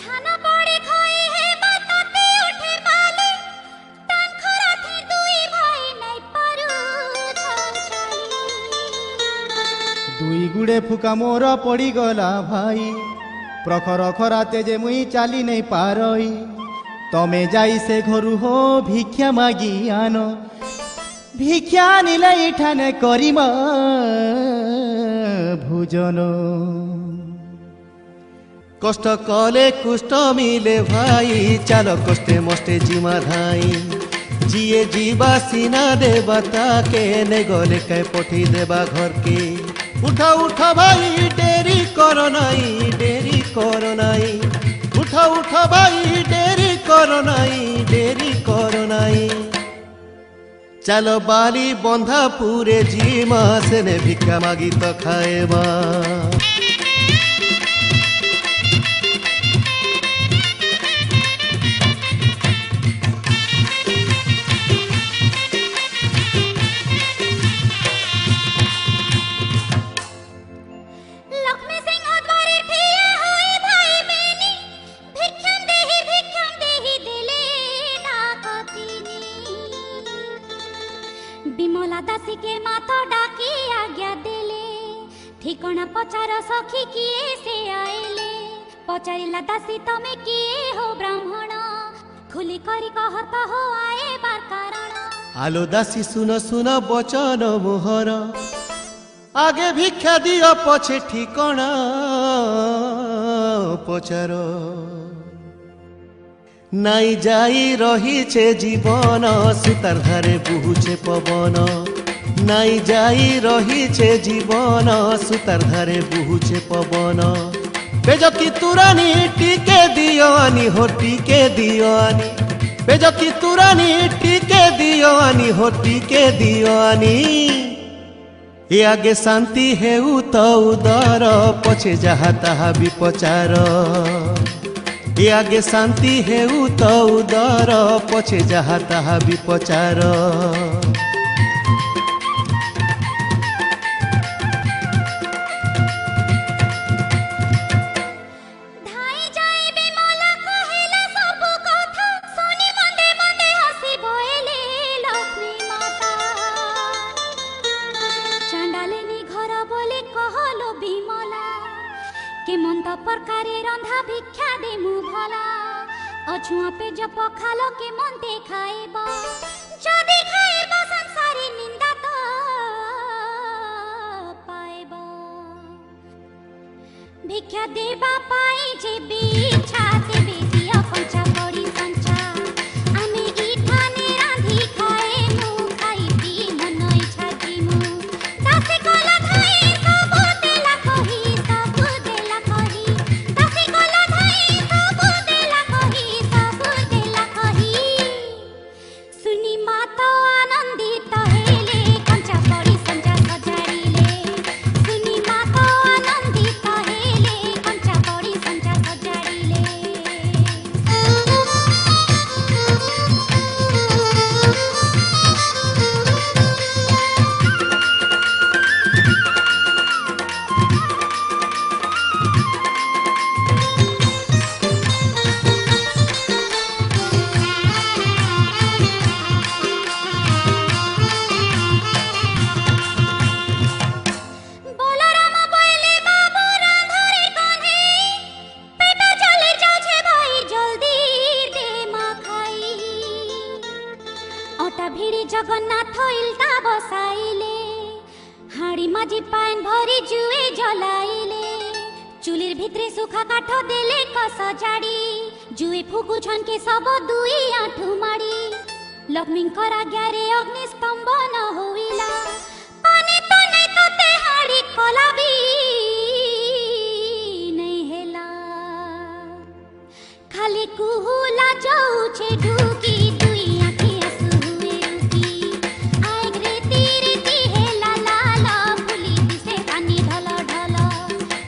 ধান পড়ে খই হে বাতাতে উঠে বালি টান খরাতে দুই ভাই নাই পারু ছলছলি দুই গুড়ে ফুকা মোর পড়িগলা ভাই প্রখর খরাতে যে মুই চালি নেই পারই তমে যাই সে ঘরু হো ভিক্ষা মাগি আন ভিক্ষা নিলে এঠানে করিমা ভোজন কষ্ট কলে কুষ্ট মিলে ভাই চাল কষ্টে মষ্টে জিমা ধাই জিয়ে जीवा सीना देवा ताके ने गले कै पठी देवा घर के उठा उठा भाई डेरी करो नाई डेरी करो नाई उठा उठा भाई डेरी करो नाई डेरी करो नाई चलो बाली बंधा पूरे जीमा से ने भिक्षा मागी तो खाएबा লক্ষ্মী সিংহ দ্বারে ঠিয়া হই ভাই বেনি ভিক্ষাম দেহি দিলে ডাকতিনি বিমলা দাসীকে মাথা ডাকি আজ্ঞা দেলে ঠিকনা পচার সখী কিয়ে সে আইলে পচারিলা দাসী তমে কিয়ে হো ব্রাহ্মণ খুলি করি কহত হো আয়েবার কারণ आलो दासी सुन सुन बचन मोहर आगे भिक्षा दियो पछे ठिकणा पचार नाई जाई रहीचे जीवन सुतार धारे बुहुचे पवन नाई जाई रहीचे जीवन सुतार धारे बुहुचे पवन बेजकी तुरानी टीके दियो आनी हो टीके दियो आनी बेजकी तुरानी टीके दियो आनी हो टीके दियो आनी ये आगे शांति हेउ तो उदर पछे जहा ताहा विपचार ये आगे शांति हेउ तो उदर पछे जहा ताहा विपचार ধাই যাইবে କେମନ୍ତ ପ୍ରକାରେ ରନ୍ଧା ଭିକ୍ଷା ଦେମୁ ଭଲା ଅଛୁଆଁ ପେଜ ପଖାଲ କେମନ୍ତେ ଖାଇବ ଯଦି ଖାଇବ ସଂସାରେ ନିନ୍ଦା ତ ପାଇବ ଭିକ୍ଷା ଦେବା ପାଇଁ ଯେବେ ଇଚ୍ଛା ତେବେ ଦିଅ କଞ୍ଚା ବଡ଼ି କଞ୍ଚା ଆମେ ଇଠାନେ ରାନ୍ଧି ଖାଏମୁ ଖାଇ ପିଇ ମନ ଇଚ୍ଛା ଯିମୁ ଦାସୀ କଲା ଧାଇ ସବୁ ଦେଲା କହି ସବୁ ଦେଲା କହି ଦାସୀ କଲା ଧାଇ ସବୁ ଦେଲା କହି ସବୁ ଦେଲା କହି ସୁନି ମାତ ଆନନ୍ଦିତ ହେଲେ କଞ୍ଚା ବଡ଼ି ସଞ୍ଜା ସଜାଡ଼ିଲେ ସୁନି ମାତ ଆନନ୍ଦିତ ହେଲେ କଞ୍ଚା ବଡ଼ି ସଞ୍ଜା ସଜାଡ଼ିଲେ বলরাম বইলে বাবু রাঁধরে কন্হেই পেট চলে যাচ্ছে ভাই জলদি দে মা খাই অটা ভিড়ি জগন্নাথ ইলতা বসাইলে হাড়ি মাঝি পান ভরি জুয়ে জ্বলাইলে চুলির ভিতরে সুখা কাঠ দেলে কস জাড়ি জুয়ে ফুকুছন কে সব দুই আঁঠু মাড়ি লক্ষ্মীঙ্কর আজ্ঞারে অগ্নিস্তম্ভন হইলা পানে তনে তোতে হাড়ি কলাবি নেই হেলা খালি কুহুলা যাউছে ঢুকি দুই আঁখি আসু হুয়ে রুকি আইগ রেতি রেতি হেলা লাল ফুলি দিছে পানি ঢল ঢল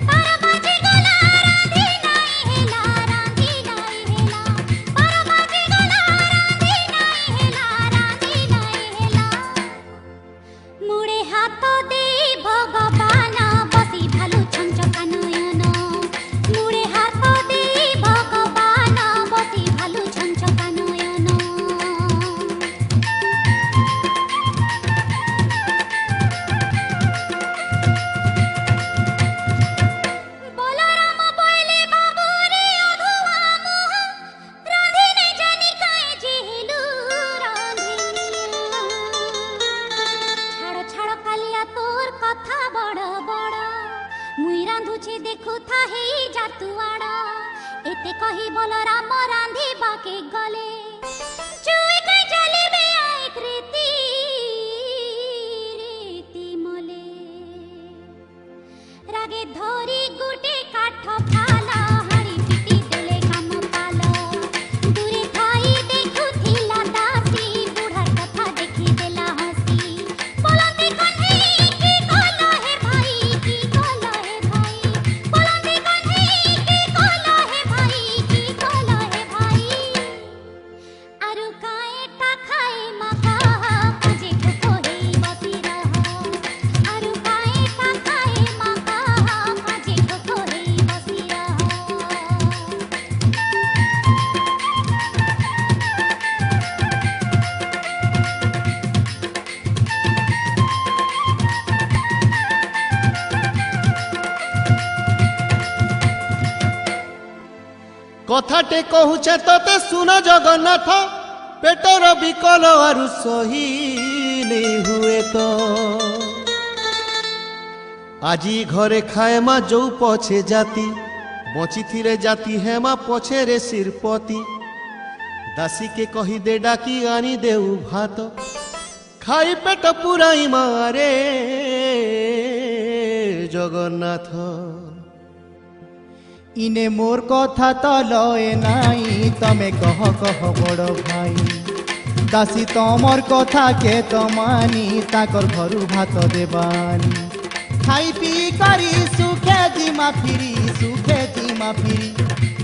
তার বাজে গলা রাঁধি নাই হেলা রাঁধি নাই হেলা তার বাজে গলা রাঁধি নাই হেলা রাঁধি নাই হেলা মুড়ে হাত দে ভগবান বসি ভালু ছঞ্চকা নয়ন মুড়ে হাত দে ভগবান বসি ভালু ছঞ্চকা নয়ন বলরাম বইলে বাবু রে অধুয়া মোহ রাঁধি নে জানি কায়ে যেহেলু রাঁধিনিয়া ছাড় ছাড় কালিয়া তোর কথা বড় বড় মুই রাঁধুছি দেখু থা হেই জাতুয়াড় এতে কহি বলরাম রাঁধিবাকে গলে চুই কাই জ্বলিবে আইক রেতি রেতি মলে রাগে ধরি গুটে কাঠ ফালা হাড়ি পিটি দেলে কাম পাল দূরে থাই দেখুথিলা দাসী বুঢ়ার কথা দেখি দেলা হাসি বলন্তি কন্হেই কি কল হে ভাই কি কল হে ভাই বলন্তি কন্হেই কি কল হে ভাই কি কল হে ভাই আরু কায়েটা খায় মাখা কাজে ঠোকো হেই বসি রহ আরু কায়েটা খায় মাখা কাজে ঠোকো হেই বসি রহ কথাটে কহুছে তোতে শুন জগন্নাথ পেটর বিকল আরু সহি নেই হুয়ে তো আজি ঘরে খায় মা যৌ পছে জাতি বচিথিরে জাতি হেমা পছে রে শিরপতি দাসীকে কহি দে ডাকি আনি দেউ ভাত খাই পেট পুরাই মারে জগন্নাথ ইনে মোর কথা তো লয় নাই তমে কহ কহ বড় ভাই দাসী তমর কথা কে তো মানি তাকর ঘরু ভাত দেবানি খাই পি করি সুখে জিমা ফিরি সুখে জিমা ফিরি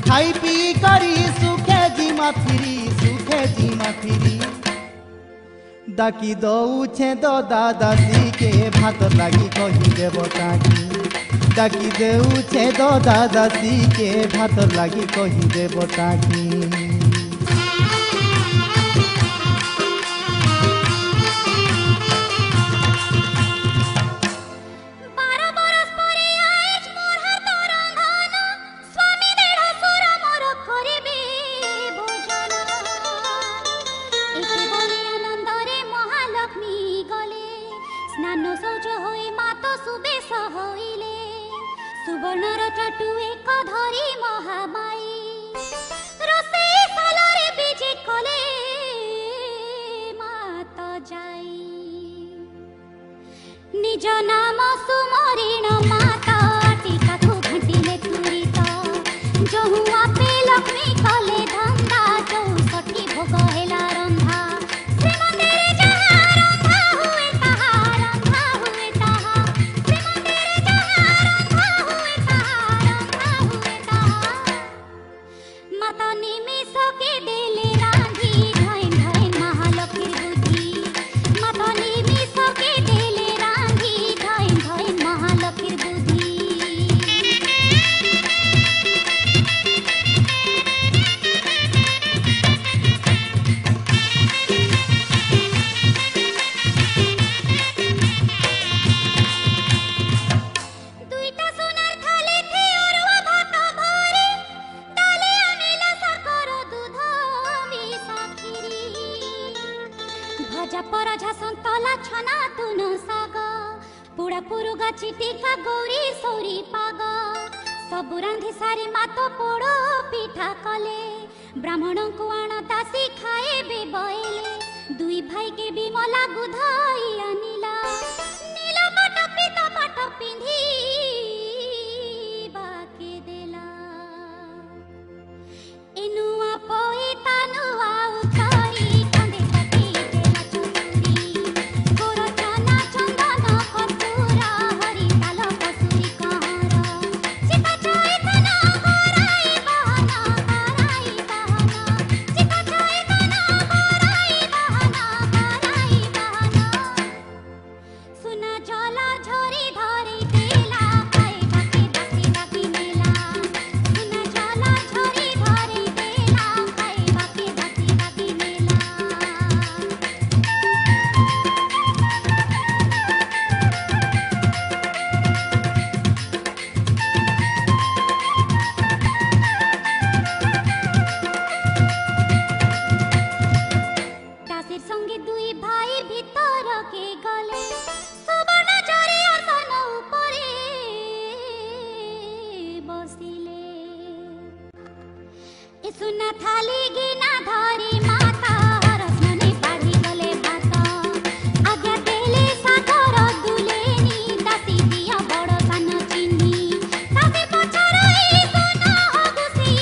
খাই পি করি সুখে জিমা ফিরি সুখে জিমা ফিরি ডাকি দৌছে তো দাদাসী কে ভাত লাগি কহি দেব তাকি ডাকি দেউছে তো দাদাসী কে ভাত লাগি কহি দেব তাকি বারো বরস পরে আইজ মোর হাত রাঁধন ରାବଣର ଚଟୁ ଏକ ଧରି ମହାମାଇ ରୋଷେଇ ଶାଳରେ ବିଜେ କଲେ ମାତ ଯାଇ ନିଜ ନାମ ସୁମରିଣ ମାତା ଟିକାକୁ ଘାଣ୍ଟିଲେ ତୁରିତ ଯହୁ ଆପେ ଲକ୍ଷ୍ମୀ କଲେ ଧନ୍ଦା 64 ଭୋଗ ହେଲା ରନ୍ଧା ଶ୍ରୀମନ୍ଦିରେ ଯାହା ରନ୍ଧା ହୁଏ ତାହା ରନ୍ଧା ହୁଏ ତାହା ଶ୍ରୀମନ୍ଦିରେ ଯାହା ରନ୍ଧା ହୁଏ ତାହା ରନ୍ଧା ହୁଏ ତାହା ମାତା ନିମିଷକେ ଦେଲେ ରାନ୍ଧି ଧଇନ୍ ଧଇନ୍ ମହାଲକ୍ଷ୍ମୀର ବୁଦ୍ଧି ମାତା ନିମିଷକେ ଦେଲେ ରାନ୍ଧି ଧଇନ୍ ଧଇନ୍ ମହାଲକ୍ଷ୍ମୀର ବୁଦ୍ଧି দুইটা সোনার থালিতে অরুয়া ভাত ভরে ডালে আনিলা সাকর দুধ মিশাখিরি ভজা পরঝা সন্তলা ছনা তুন শাগ পুড়া পুরুগা চিটিকা গৌরী সৌরি পাগ সবু রাঁধি সারি মাত পোড় পিঠা কলে ব্রাহ্মণଙ୍କୁ আণ দাসী খাইবে বইলে দুই ভাইকে বিমলা গুধাই আনিলা নীল পাট পিত পাট পিন্ধি বাকে দেলা এনুয়া পইতা নুয়া উতারি কাঁদে কাটি দেলা চুরি গোর চনা চন্দন কর্পূরা হরি তাল কসুরি কহর চিতা চৈতন হরাই বাহানা চিতা চৈতন হরাই বাহানা সুনা জলা ঝরি ধরি দেলা খাইবাকে দাসী ডাকি নেলা সুনা জলা ঝরি ধরি দেলা খাইবাকে দাসী ডাকি নেলা দাসীর সঙ্গে দুই ভাই ভিতরকে গলে সুবর্ণ জরি আসন উপরে বসিলে এ সুনা থালি গিনা ধরি মাতা রসনে বাড়ি গলে ভাত আজ্ঞা দেলে সাগর দুলেনি দাসী দিয়া বড় সান চিহ্নি দাসী পছরাই সুনা হো গুসি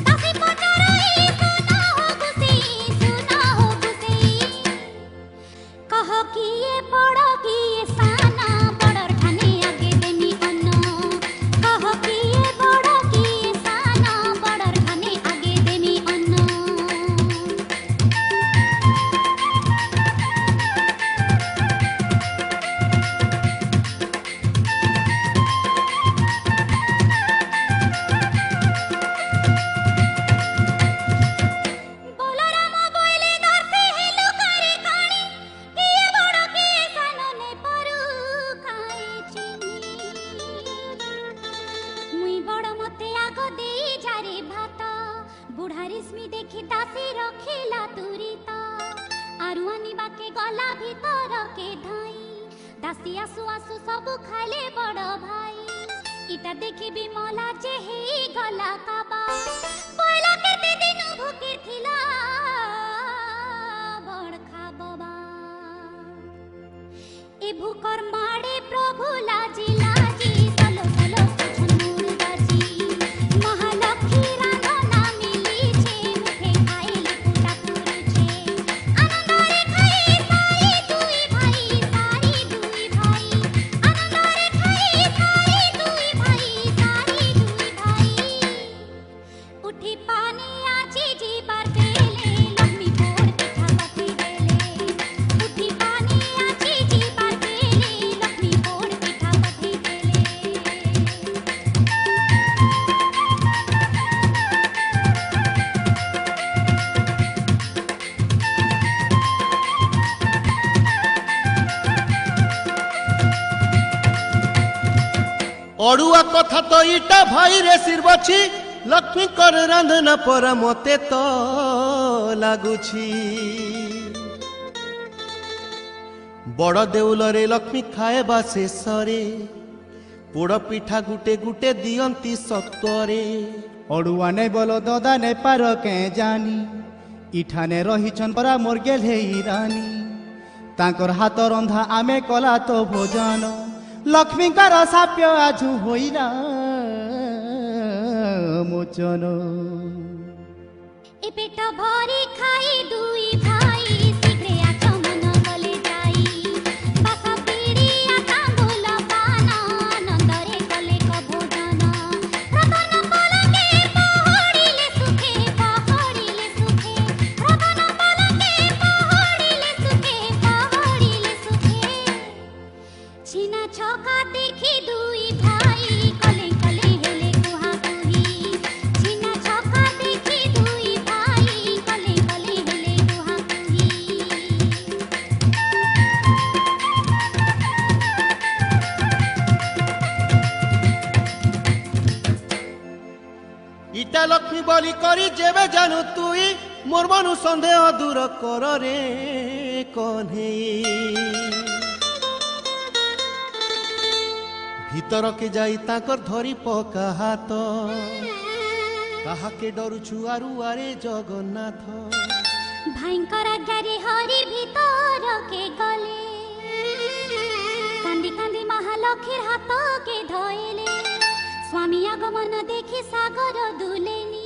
দাসী পছরাই সুনা হো গুসি কহ কিয়ে বড় কিয়ে সানা বড়র ঠানে আগে দেমি অন্ন কহ কিয়ে বড় কিয়ে সানা বড়র ঠানে আগে দেমি অন্ন বলরাম বইলে দর্শে হেলু করে কানি কিয়ে বড় কিয়ে সানো নে পরু খাই চিনি মুই বড় মতে আগ দেই যারে ভাত বুঢ়া রেশমি দেখি দাসী রখিলা তুরিত আরু আনিবাকে গলা ভিতরকে ধাই দাসী আসু আসু সবু খাইলে বড় ভাই ইটা দেখি বিমলা যে হেই গলা কাবা পয়লা কেতে দিন ভুকে থিলা বড় খাববা এ ভুকর মাড়ে প্রভু লাজি লাজি সলো সলো সুজন মুরগাজি মহালক্ষ্মী রাধনা মিলিছে মুখে খাইলে পুটা পুরুছে আনন্দরে খাই সারি দুই ভাই আনন্দরে খাই সারি দুই ভাই উঠি পানি আজি জিবার বেলে লক্ষ্মী পোড় পিঠা পাঠি দেলে উঠি পানি আজি জিবার বেলে লক্ষ্মী পোড় পিঠা পাঠি দেলে অড়ুয়া কথা তো ইটা ভাই রে শিরবছি লক্ষ্মী কর রান্ধনা পর মতে তো লাগুছি বড় দেউলরে লক্ষ্মী খাଇବା ଶେଷରେ पोड़ पिठा गुटे गुटे दियंती सत्वरे अड़ुआ नहीं बोलो ददा नहीं पार के जानी इठाने रहीछन परा मोर गेले रानी तांकर हाथ रंधा आमे कला तो भोजन लक्ष्मीकर साप्य आजु होइला मोचन ए पेट भरी खाई दुई भाई शीघ्रे आचमन गले जाई बासा पीड़िया तांबूल पान नंदरे गले क भोजन रतन पलके पहड़िले सुखे रतन पलके पहड़िले सुखे छिना छका देखी दुई भाई कले कले हेले कुहा कुही छिना छका देखी दुई भाई कले कले हेले कुहा कुही इटा लक्ष्मी बोली करी जेबे जानू तुई मोर मनु संदेह दूर कर रे कन्हे भीतर के जाई ताकर धरी पका हाथ काहाके डरू छुआरू आरे जगन्नाथ भाईंकर आज्ञारे हरि भीतर के गले कांदी कांदी महालक्ष्मीर हाथ के धइले स्वामी आगमन देखि सागर दुलेनी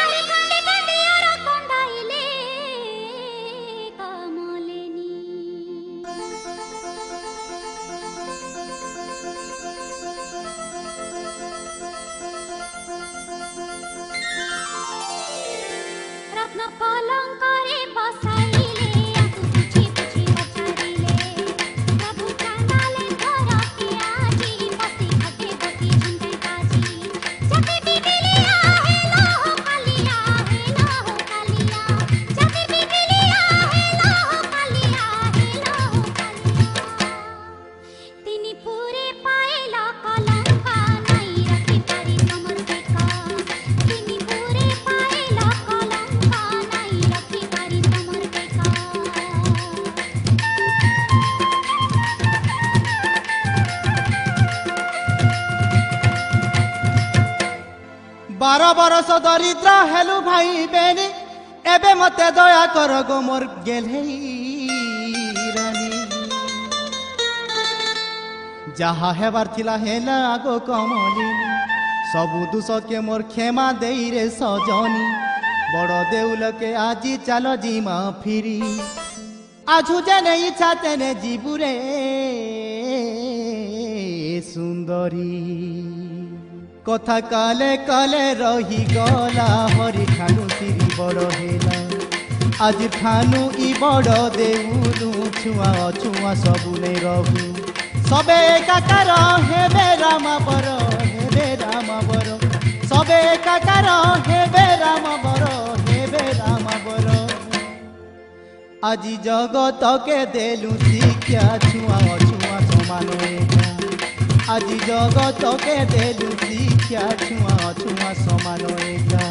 अरे कांदी कांदी आर कंडाइले कमलेनी रत्न पलंकरे बसाइले आंखु पुछि पुछि पचारिले प्रभु चांदाले घर के आजी बसी खटे बसी झुंटे काजी जति बिगलिया हेलो हो कालिया जति बिगलिया हेलो हो कालिया तिनी पूरे पाएला कलंका नहीं रखी पारी कमर बेका तिनी पूरे पाएला कलंका नहीं रखी पारी कमर बेका 12 बरस दरिद्र हेलु भाई बेनी एबे मते दया कर गो मोर गेले रानी जहा हेबार थिला हेला आगो कमलिनी सबु दुस के मोर क्षमा देई रे सजनी बड़ देउल के आजी चलो जीमा फिरी आजु जेने इच्छा तेने जीबुरे सुंदरी कथा काले काले रही गला हरि ठानु सिरी बड़ हेला आज ठानु इ बड़ देउलु छुआ छुआ सबु नै रहु सबे एकाकार हेबे राम बर सबे एकाकार हेबे राम बर আজি जगतके देलु शिक्षा छुआ छुआ समान एका আজি जगतके देलु शिक्षा छुआ छुआ समान एका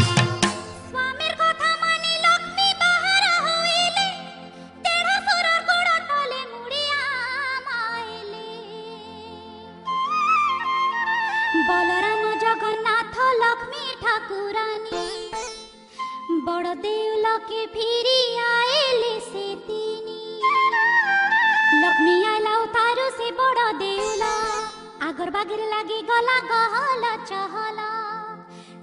स्वामीर कथा मानि लक्ष्मी बाहर होइले तेरा सुरर गोड़ तले मुड़िया माइले बलराम जगन्नाथ लक्ष्मी ठाकुरानी बड़ देउल के फिरी आएले से तिनी लक्ष्मी आइला उतारू से बड़ देउल आगर बागिर लागी गला गहल चहल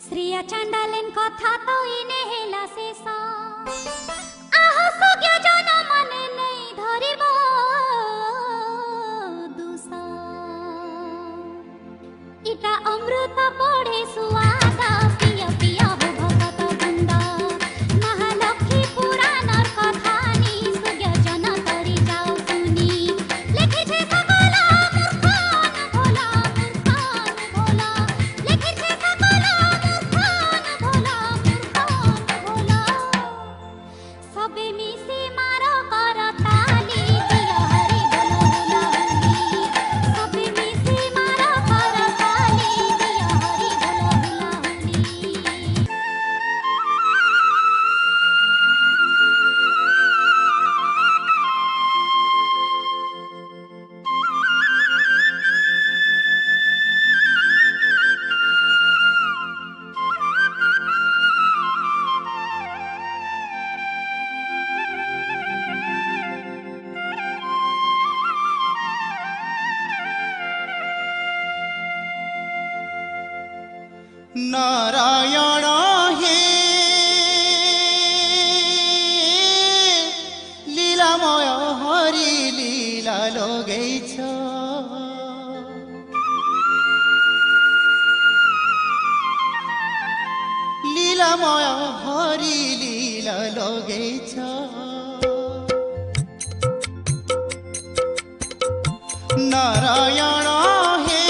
श्रिया चांडालेन कथा तो इने हेला शेष आह सुज्ञ जन मने नहीं धरिब दुसा इटा अमृत पड़े सुआद पिय पिय हो भगत बंद महालक्ष्मी पुराणर कथानी सुज्ञ जन तरी जाओ सुनी लिखिछे सकल मूर्खन भोला लिखिछे सकल मूर्खन भोला सबे मिसे मार कर ताली दिय हरि बोलो हुला हुली सबे मिसे मार कर ताली दिय हरि बोलो हुला हुली লীলাময় হরি লীলা লগেছ নারায়ণ হে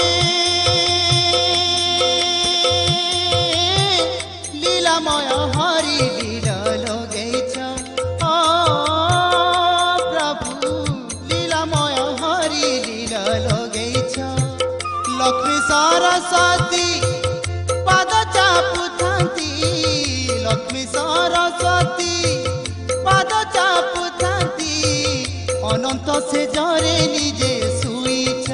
লীলাময় হরি লীলা লগেছ ও প্রভু লীলাময় হরি লীলা লগেছ লক্ষ্মী সরস্বতী পাদ চাপুথাନ୍ତି লক্ষ্মী সরস্বতী পাদ চাপুথাନ୍ତି অনন্ত সে জরে নিজে শুইছ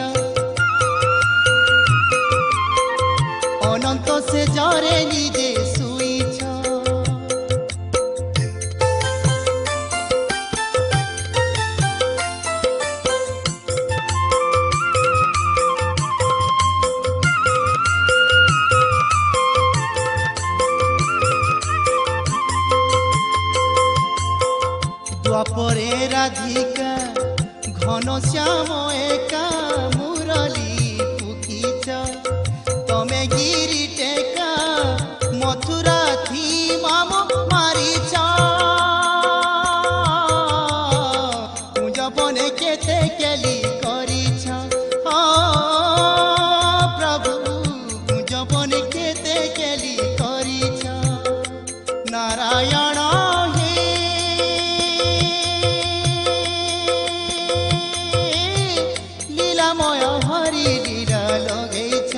অনন্ত সে জরে নিজে শুইছ দ্বাপরে রাধিকা ঘন শ্যাম একা মুরলী ফুকিছ তমে গিরি টেকা মথুরা থি মাম মারিছ কুঞ্জবনে কেতে কেলি করিছ প্রভু কুঞ্জবনে কেতে কেলি করিছ নারায়ণ লীলাময় হরি লীলা লগেছ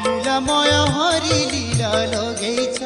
লীলাময় হরি লীলা লগেছ